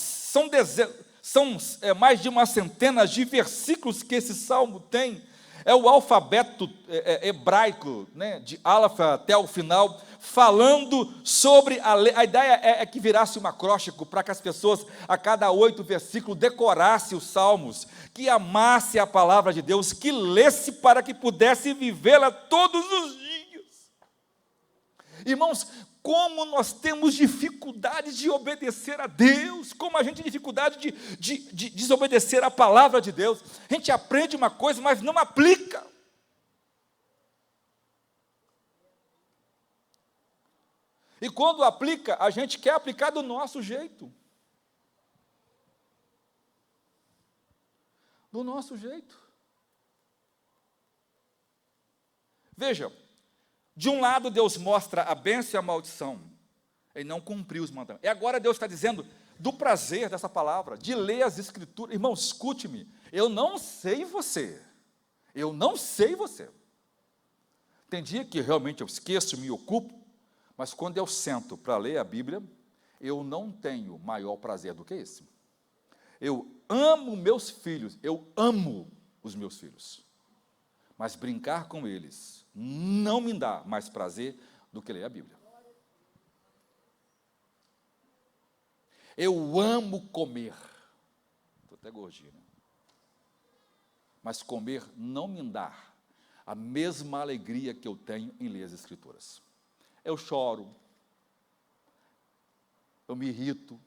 mais de uma centena de versículos que esse salmo tem. É o alfabeto hebraico, né, de Alfa até o final, falando sobre a lei. A ideia é que virasse um acróstico para que as pessoas, a cada 8 versículos, decorassem os salmos, que amasse a palavra de Deus, que lesse para que pudesse vivê-la todos os dias. Irmãos, como nós temos dificuldade de obedecer a Deus, como a gente tem dificuldade de desobedecer a palavra de Deus. A gente aprende uma coisa, mas não aplica. E quando aplica, a gente quer aplicar do nosso jeito. Do nosso jeito. Veja, de um lado Deus mostra a bênção e a maldição, ele não cumpriu os mandamentos. E agora Deus está dizendo do prazer dessa palavra, de ler as Escrituras. Irmão, escute-me, eu não sei você, tem dia que realmente eu esqueço, me ocupo, mas quando eu sento para ler a Bíblia, eu não tenho maior prazer do que esse. Eu amo meus filhos, eu amo os meus filhos, mas brincar com eles não me dá mais prazer do que ler a Bíblia. Eu amo comer, estou até gordinho, né? Mas comer não me dá a mesma alegria que eu tenho em ler as Escrituras. Eu choro, eu me irrito,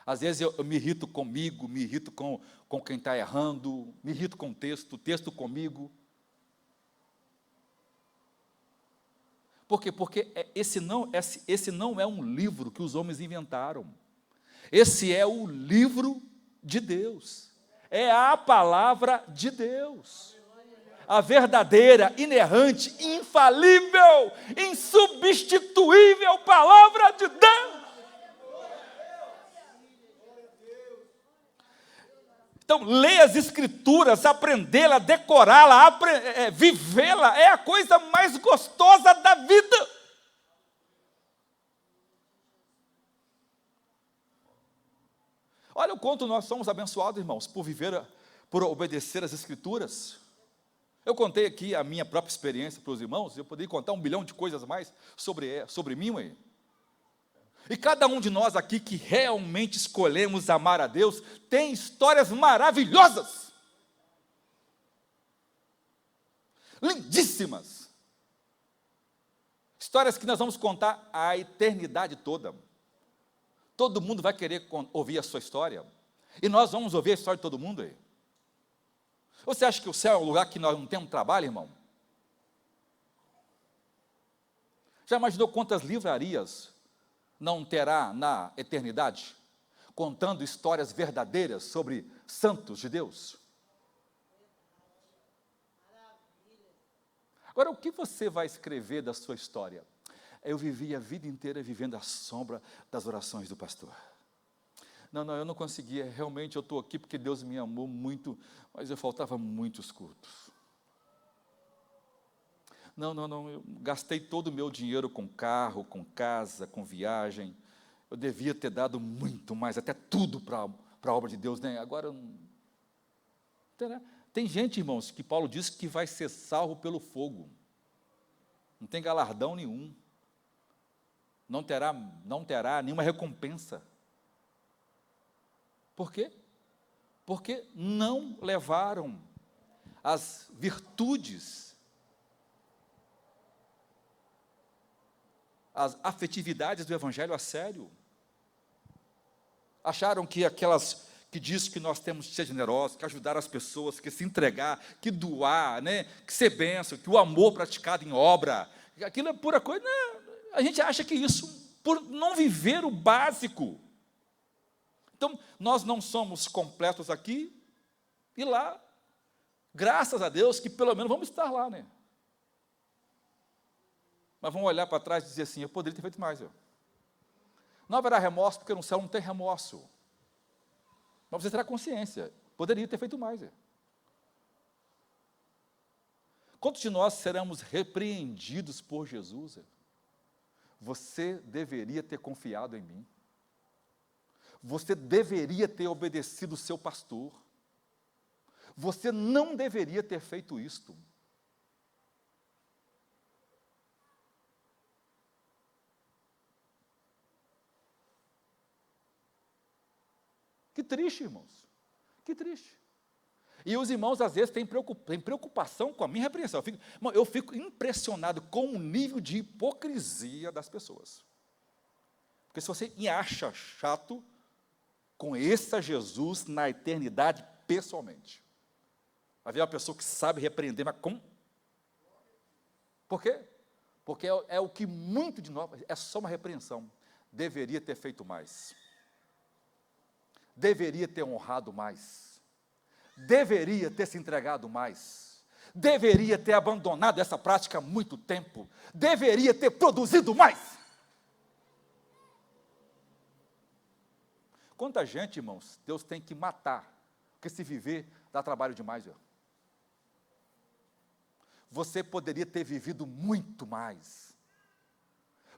às vezes eu me irrito comigo, me irrito com quem está errando, me irrito com o texto comigo. Por quê? Porque esse não é um livro que os homens inventaram. Esse é o livro de Deus. É a palavra de Deus. A verdadeira, inerrante, infalível, insubstituível palavra de Deus. Então, ler as Escrituras, aprendê-la, decorá-la, vivê-la, é a coisa mais gostosa da vida. Olha o quanto nós somos abençoados, irmãos, por obedecer às Escrituras. Eu contei aqui a minha própria experiência para os irmãos, eu poderia contar 1 bilhão de coisas mais sobre mim, ué. E cada um de nós aqui que realmente escolhemos amar a Deus, tem histórias maravilhosas, lindíssimas, histórias que nós vamos contar a eternidade toda. Todo mundo vai querer ouvir a sua história, e nós vamos ouvir a história de todo mundo aí. Você acha que o céu é um lugar que nós não temos trabalho, irmão? Já imaginou quantas livrarias não terá na eternidade, contando histórias verdadeiras sobre santos de Deus? Agora, o que você vai escrever da sua história? Eu vivi a vida inteira vivendo à sombra das orações do pastor. Não, eu não conseguia, realmente eu estou aqui porque Deus me amou muito, mas eu faltava muitos cultos. Não, eu gastei todo o meu dinheiro com carro, com casa, com viagem. Eu devia ter dado muito mais, até tudo para a obra de Deus, né? Agora, tem gente, irmãos, que Paulo diz que vai ser salvo pelo fogo. Não tem galardão nenhum. Não terá nenhuma recompensa. Por quê? Porque não levaram as virtudes, as afetividades do Evangelho a sério. Acharam que aquelas que diz que nós temos que ser generosos, que ajudar as pessoas, que se entregar, que doar, né, que ser bênção, que o amor praticado em obra, aquilo é pura coisa. Não, a gente acha que isso, por não viver o básico. Então, nós não somos completos aqui e lá, graças a Deus que pelo menos vamos estar lá, né? Mas vamos olhar para trás e dizer assim, eu poderia ter feito mais. Não haverá remorso, porque no céu não tem remorso. Mas você terá consciência, poderia ter feito mais. Quantos de nós seremos repreendidos por Jesus? Você deveria ter confiado em mim. Você deveria ter obedecido o seu pastor. Você não deveria ter feito isto. Que triste, irmãos. Que triste. E os irmãos, às vezes, têm preocupação com a minha repreensão. Eu fico impressionado com o nível de hipocrisia das pessoas. Porque se você me acha chato, conheça Jesus na eternidade pessoalmente. Vai ver uma pessoa que sabe repreender, mas como? Por quê? Porque é o que muito de nós, é só uma repreensão. Deveria ter feito mais. Deveria ter honrado mais. Deveria ter se entregado mais. Deveria ter abandonado essa prática há muito tempo. Deveria ter produzido mais. Quanta gente, irmãos, Deus tem que matar, porque se viver dá trabalho demais. Você poderia ter vivido muito mais.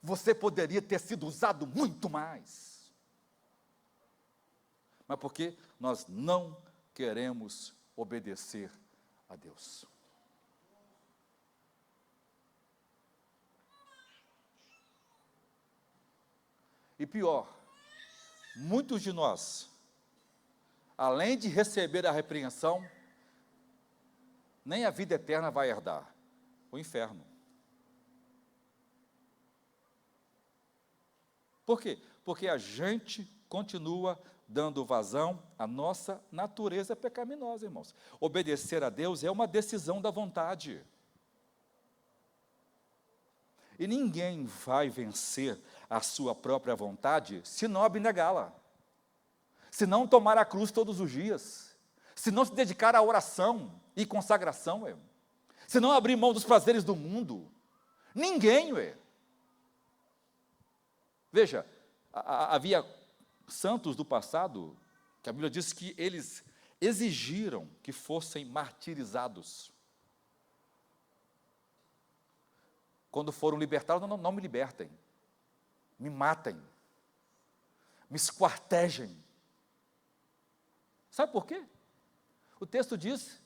Você poderia ter sido usado muito mais. Mas porque nós não queremos obedecer a Deus. E pior, muitos de nós, além de receber a repreensão, nem a vida eterna vai herdar, o inferno. Por quê? Porque a gente continua dando vazão à nossa natureza pecaminosa, irmãos. Obedecer a Deus é uma decisão da vontade. E ninguém vai vencer a sua própria vontade se não abnegá-la, se não tomar a cruz todos os dias, se não se dedicar à oração e consagração, se não abrir mão dos prazeres do mundo. Ninguém, Veja, havia santos do passado, que a Bíblia diz que eles exigiram que fossem martirizados. Quando foram libertados, não me libertem, me matem, me esquartejem. Sabe por quê? O texto diz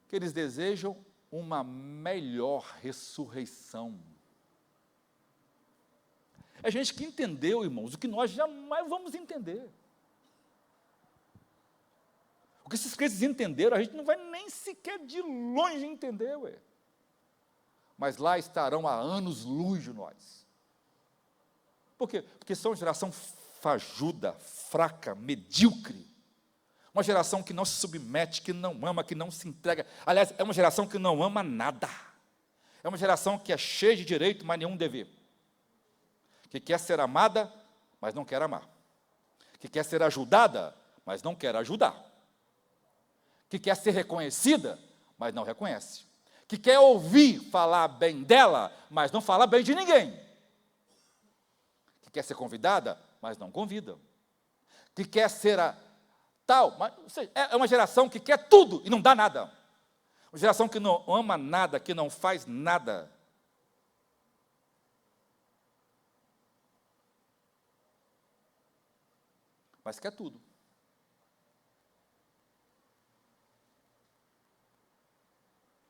que eles desejam uma melhor ressurreição. É gente que entendeu, irmãos, o que nós jamais vamos entender. O que esses crentes entenderam, a gente não vai nem sequer de longe entender, Mas lá estarão há anos-luz de nós. Por quê? Porque são uma geração fajuda, fraca, medíocre. Uma geração que não se submete, que não ama, que não se entrega. Aliás, é uma geração que não ama nada. É uma geração que é cheia de direito, mas nenhum dever. Que quer ser amada, mas não quer amar. Que quer ser ajudada, mas não quer ajudar. Que quer ser reconhecida, mas não reconhece. Que quer ouvir falar bem dela, mas não fala bem de ninguém. Que quer ser convidada, mas não convida. Que quer ser a tal, mas é uma geração que quer tudo e não dá nada. Uma geração que não ama nada, que não faz nada. Mas quer tudo.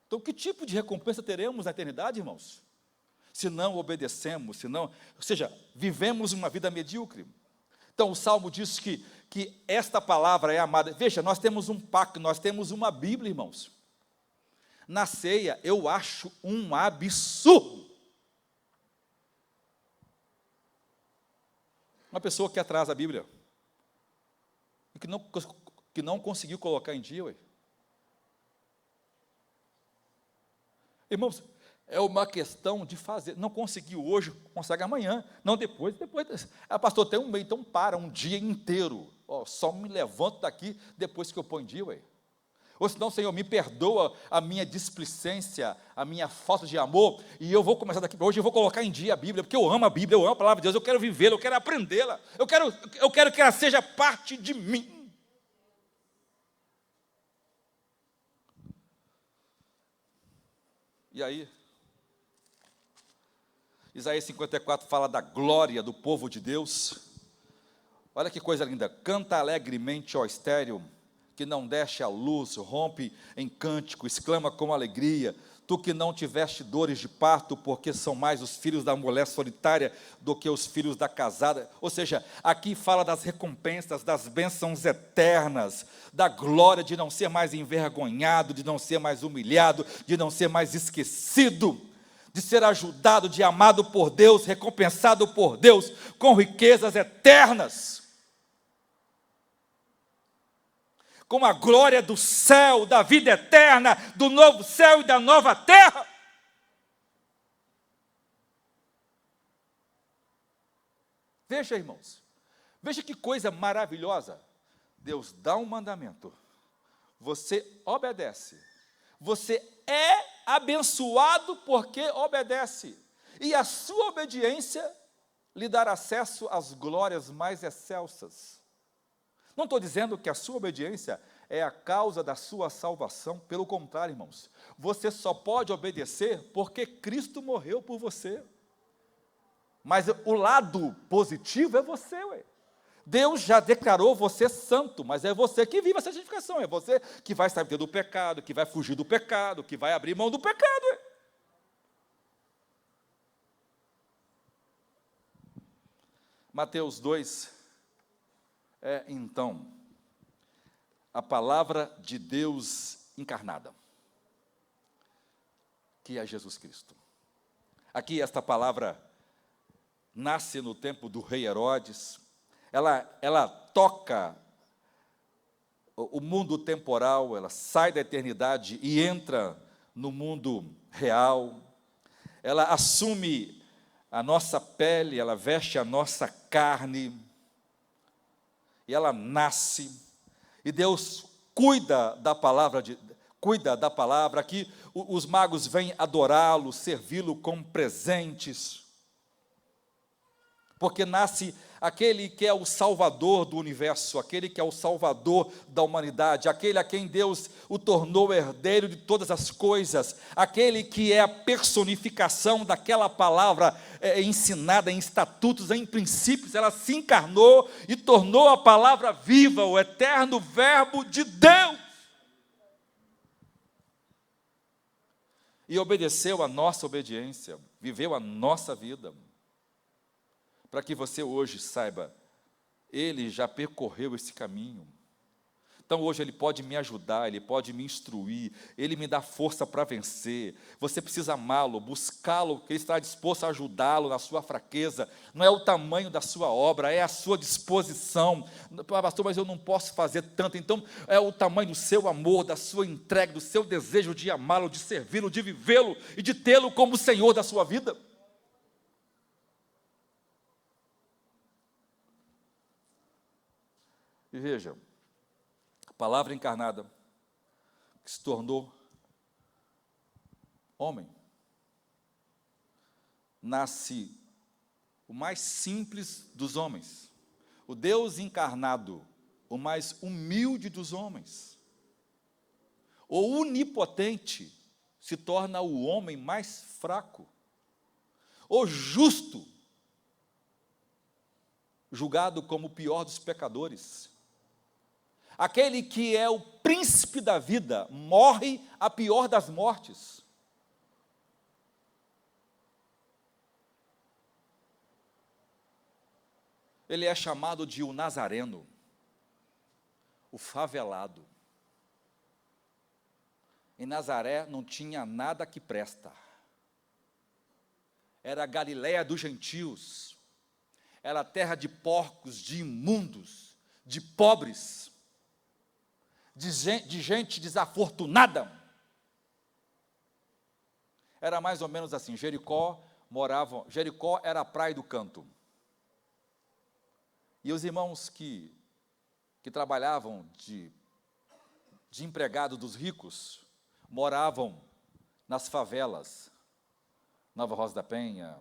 Então, que tipo de recompensa teremos na eternidade, irmãos? Se não obedecemos, ou seja, vivemos uma vida medíocre. Então, o Salmo diz que esta palavra é amada. Veja, nós temos um pacto, nós temos uma Bíblia, irmãos. Na ceia, eu acho um absurdo. Uma pessoa que atrasa a Bíblia, e que não conseguiu colocar em dia, Irmãos, é uma questão de fazer. Não conseguiu hoje, consegue amanhã. Não, depois. Pastor, tem um meio, então para, um dia inteiro. Só me levanto daqui depois que eu ponho em dia, Ou senão, Senhor, me perdoa a minha displicência, a minha falta de amor, e eu vou começar daqui para hoje, eu vou colocar em dia a Bíblia, porque eu amo a Bíblia, eu amo a palavra de Deus, eu quero vivê-la, eu quero aprendê-la, eu quero que ela seja parte de mim. E aí, Isaías 54 fala da glória do povo de Deus. Olha que coisa linda. Canta alegremente, ó estéril, que não desce a luz, rompe em cântico, exclama com alegria, Tu que não tiveste dores de parto, porque são mais os filhos da mulher solitária do que os filhos da casada. Ou seja, aqui fala das recompensas, das bênçãos eternas, da glória de não ser mais envergonhado, de não ser mais humilhado, de não ser mais esquecido, de ser ajudado, de amado por Deus, recompensado por Deus, com riquezas eternas, com a glória do céu, da vida eterna, do novo céu e da nova terra. Veja, irmãos, veja que coisa maravilhosa. Deus dá um mandamento, você obedece, você é abençoado porque obedece, e a sua obediência lhe dará acesso às glórias mais excelsas. Não estou dizendo que a sua obediência é a causa da sua salvação, pelo contrário, irmãos, você só pode obedecer porque Cristo morreu por você. Mas o lado positivo é você, ué. Deus já declarou você santo, mas é você que vive a santificação, é você que vai sair do pecado, que vai fugir do pecado, que vai abrir mão do pecado, ué. Mateus 2 é, então, a palavra de Deus encarnada, que é Jesus Cristo. Aqui esta palavra nasce no tempo do rei Herodes, ela toca o mundo temporal, ela sai da eternidade e entra no mundo real, ela assume a nossa pele, ela veste a nossa carne, e ela nasce, e Deus cuida da palavra, aqui os magos vêm adorá-lo, servi-lo com presentes, porque nasce aquele que é o Salvador do universo, aquele que é o Salvador da humanidade, aquele a quem Deus o tornou herdeiro de todas as coisas, aquele que é a personificação daquela palavra ensinada em estatutos, em princípios, ela se encarnou e tornou a palavra viva, o eterno verbo de Deus. E obedeceu a nossa obediência, viveu a nossa vida, para que você hoje saiba, Ele já percorreu esse caminho. Então hoje Ele pode me ajudar, Ele pode me instruir, Ele me dá força para vencer. Você precisa amá-lo, buscá-lo, porque Ele está disposto a ajudá-lo na sua fraqueza. Não é o tamanho da sua obra, é a sua disposição. Pastor, mas eu não posso fazer tanto. Então é o tamanho do seu amor, da sua entrega, do seu desejo de amá-lo, de servi-lo, de vivê-lo e de tê-lo como Senhor da sua vida. E veja, a palavra encarnada, que se tornou homem, nasce o mais simples dos homens, o Deus encarnado, o mais humilde dos homens, o onipotente se torna o homem mais fraco, o justo, julgado como o pior dos pecadores, aquele que é o príncipe da vida, morre a pior das mortes. Ele é chamado de o Nazareno, o favelado. Em Nazaré não tinha nada que presta. Era a Galiléia dos gentios. Era a terra de porcos, de imundos, de pobres, de gente desafortunada. Era mais ou menos assim, Jericó era a praia do canto. E os irmãos que trabalhavam de empregado dos ricos, moravam nas favelas, Nova Rosa da Penha.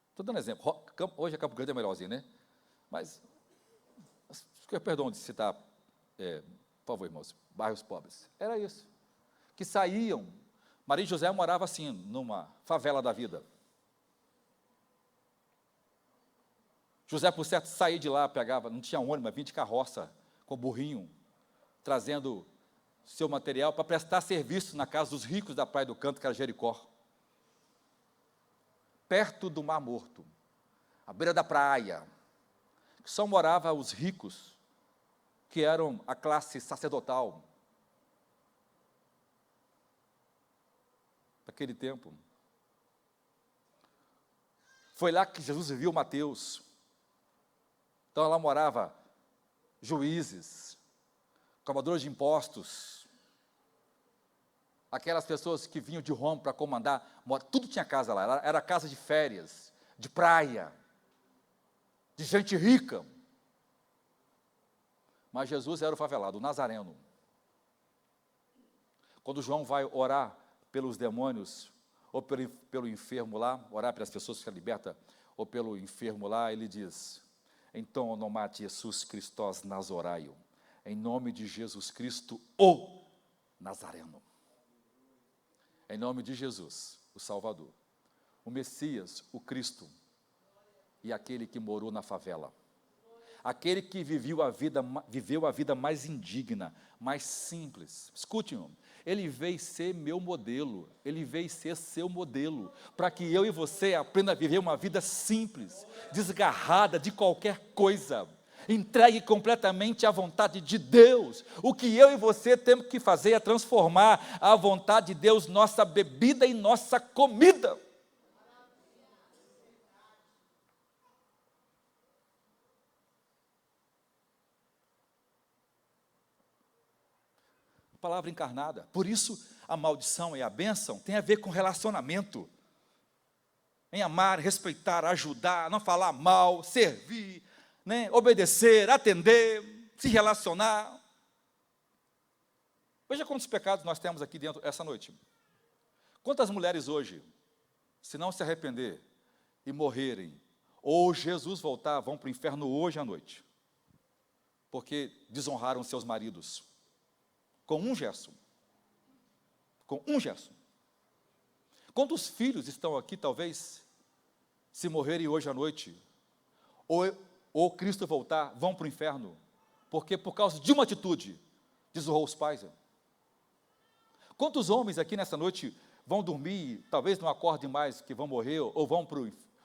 Estou dando exemplo, hoje a Campo Grande é melhorzinho, né? Mas, perdão de citar, por favor, irmãos, bairros pobres. Era isso. Que saíam. Maria e José morava assim, numa favela da vida. José, por certo, saía de lá, pegava, não tinha ônibus, mas vinha de carroça, com burrinho, trazendo seu material para prestar serviço na casa dos ricos da Praia do Canto, que era Jericó. Perto do Mar Morto, à beira da praia, que só moravam os ricos, que eram a classe sacerdotal daquele tempo. Foi lá que Jesus viu Mateus. Então lá morava juízes, cobradores de impostos, aquelas pessoas que vinham de Roma para comandar, tudo tinha casa lá, era casa de férias, de praia, de gente rica. Mas Jesus era o favelado, o nazareno. Quando João vai orar pelos demônios, ou pelo enfermo lá, orar pelas pessoas que se libertam, ou pelo enfermo lá, ele diz: então, onomate Jesus Christos Nazoraio, em nome de Jesus Cristo, o Nazareno. Em nome de Jesus, o Salvador, o Messias, o Cristo, e aquele que morou na favela. Aquele que viveu a vida mais indigna, mais simples. Escute-me, ele veio ser meu modelo, ele veio ser seu modelo, para que eu e você aprenda a viver uma vida simples, desgarrada de qualquer coisa, entregue completamente à vontade de Deus. O que eu e você temos que fazer é transformar a vontade de Deus, nossa bebida em nossa comida. Palavra encarnada. Por isso, a maldição e a bênção tem a ver com relacionamento. Em amar, respeitar, ajudar, não falar mal, servir, né, obedecer, atender, se relacionar. Veja quantos pecados nós temos aqui dentro essa noite. Quantas mulheres hoje, se não se arrepender e morrerem, ou Jesus voltar, vão para o inferno hoje à noite, porque desonraram seus maridos. Com um gesto. Com um gesto. Quantos filhos estão aqui, talvez, se morrerem hoje à noite, ou Cristo voltar, vão para o inferno, porque por causa de uma atitude, desonrou os pais? Quantos homens aqui nessa noite vão dormir, talvez não acordem mais, que vão morrer, ou vão para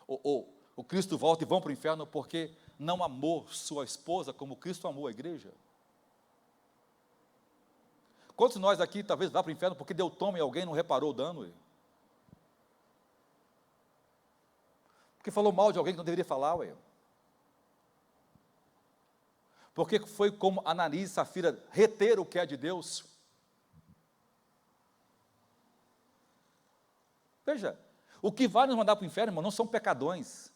o Cristo volta e vão para o inferno, porque não amou sua esposa como Cristo amou a igreja? Quantos de nós aqui talvez vá para o inferno porque deu toma e alguém não reparou o dano? Porque falou mal de alguém que não deveria falar, ué. Porque foi como Ananias e Safira reter o que é de Deus. Veja, o que vai nos mandar para o inferno, irmão, não são pecadões.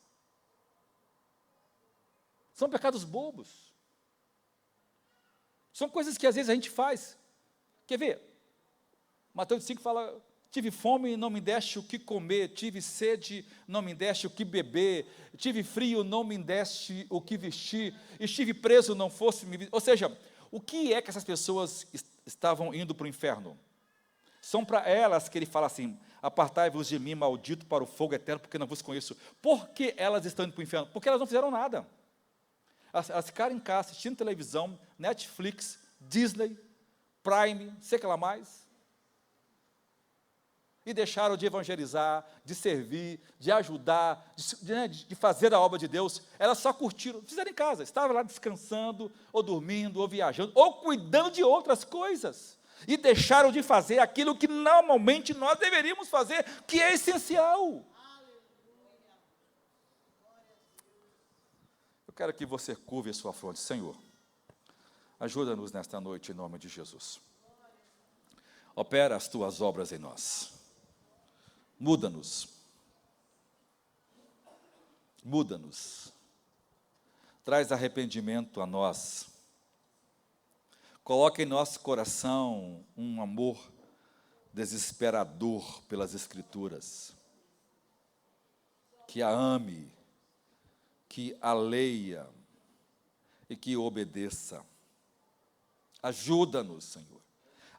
São pecados bobos. São coisas que às vezes a gente faz. Quer ver? Mateus 5 fala: tive fome e não me deste o que comer, tive sede, não me deste o que beber, tive frio, não me deste o que vestir, estive preso, não fosse me... Ou seja, o que é que essas pessoas estavam indo para o inferno? São para elas que ele fala assim: apartai-vos de mim, maldito, para o fogo eterno, porque não vos conheço. Por que elas estão indo para o inferno? Porque elas não fizeram nada. Elas ficaram em casa, assistindo televisão, Netflix, Disney, Prime, sei que lá mais, e deixaram de evangelizar, de servir, de ajudar, de fazer a obra de Deus. Elas só curtiram, fizeram em casa, estavam lá descansando, ou dormindo, ou viajando, ou cuidando de outras coisas, e deixaram de fazer aquilo que normalmente nós deveríamos fazer, que é essencial. Eu quero que você curve a sua fronte. Senhor, ajuda-nos nesta noite, em nome de Jesus. Opera as tuas obras em nós. Muda-nos. Muda-nos. Traz arrependimento a nós. Coloca em nosso coração um amor desesperador pelas Escrituras. Que a ame, que a leia e que obedeça. Ajuda-nos, Senhor,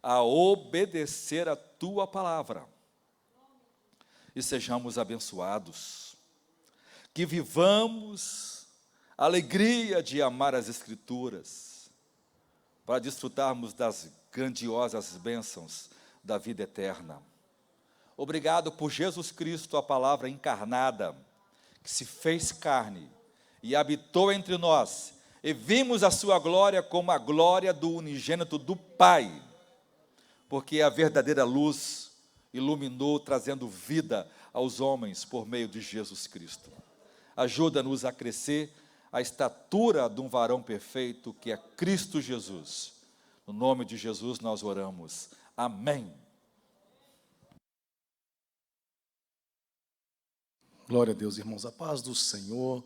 a obedecer a Tua palavra e sejamos abençoados, que vivamos a alegria de amar as Escrituras, para desfrutarmos das grandiosas bênçãos da vida eterna. Obrigado por Jesus Cristo, a palavra encarnada, que se fez carne e habitou entre nós, e vimos a sua glória como a glória do unigênito do Pai, porque a verdadeira luz iluminou, trazendo vida aos homens por meio de Jesus Cristo. Ajuda-nos a crescer à estatura de um varão perfeito, que é Cristo Jesus. No nome de Jesus nós oramos. Amém. Glória a Deus, irmãos, a paz do Senhor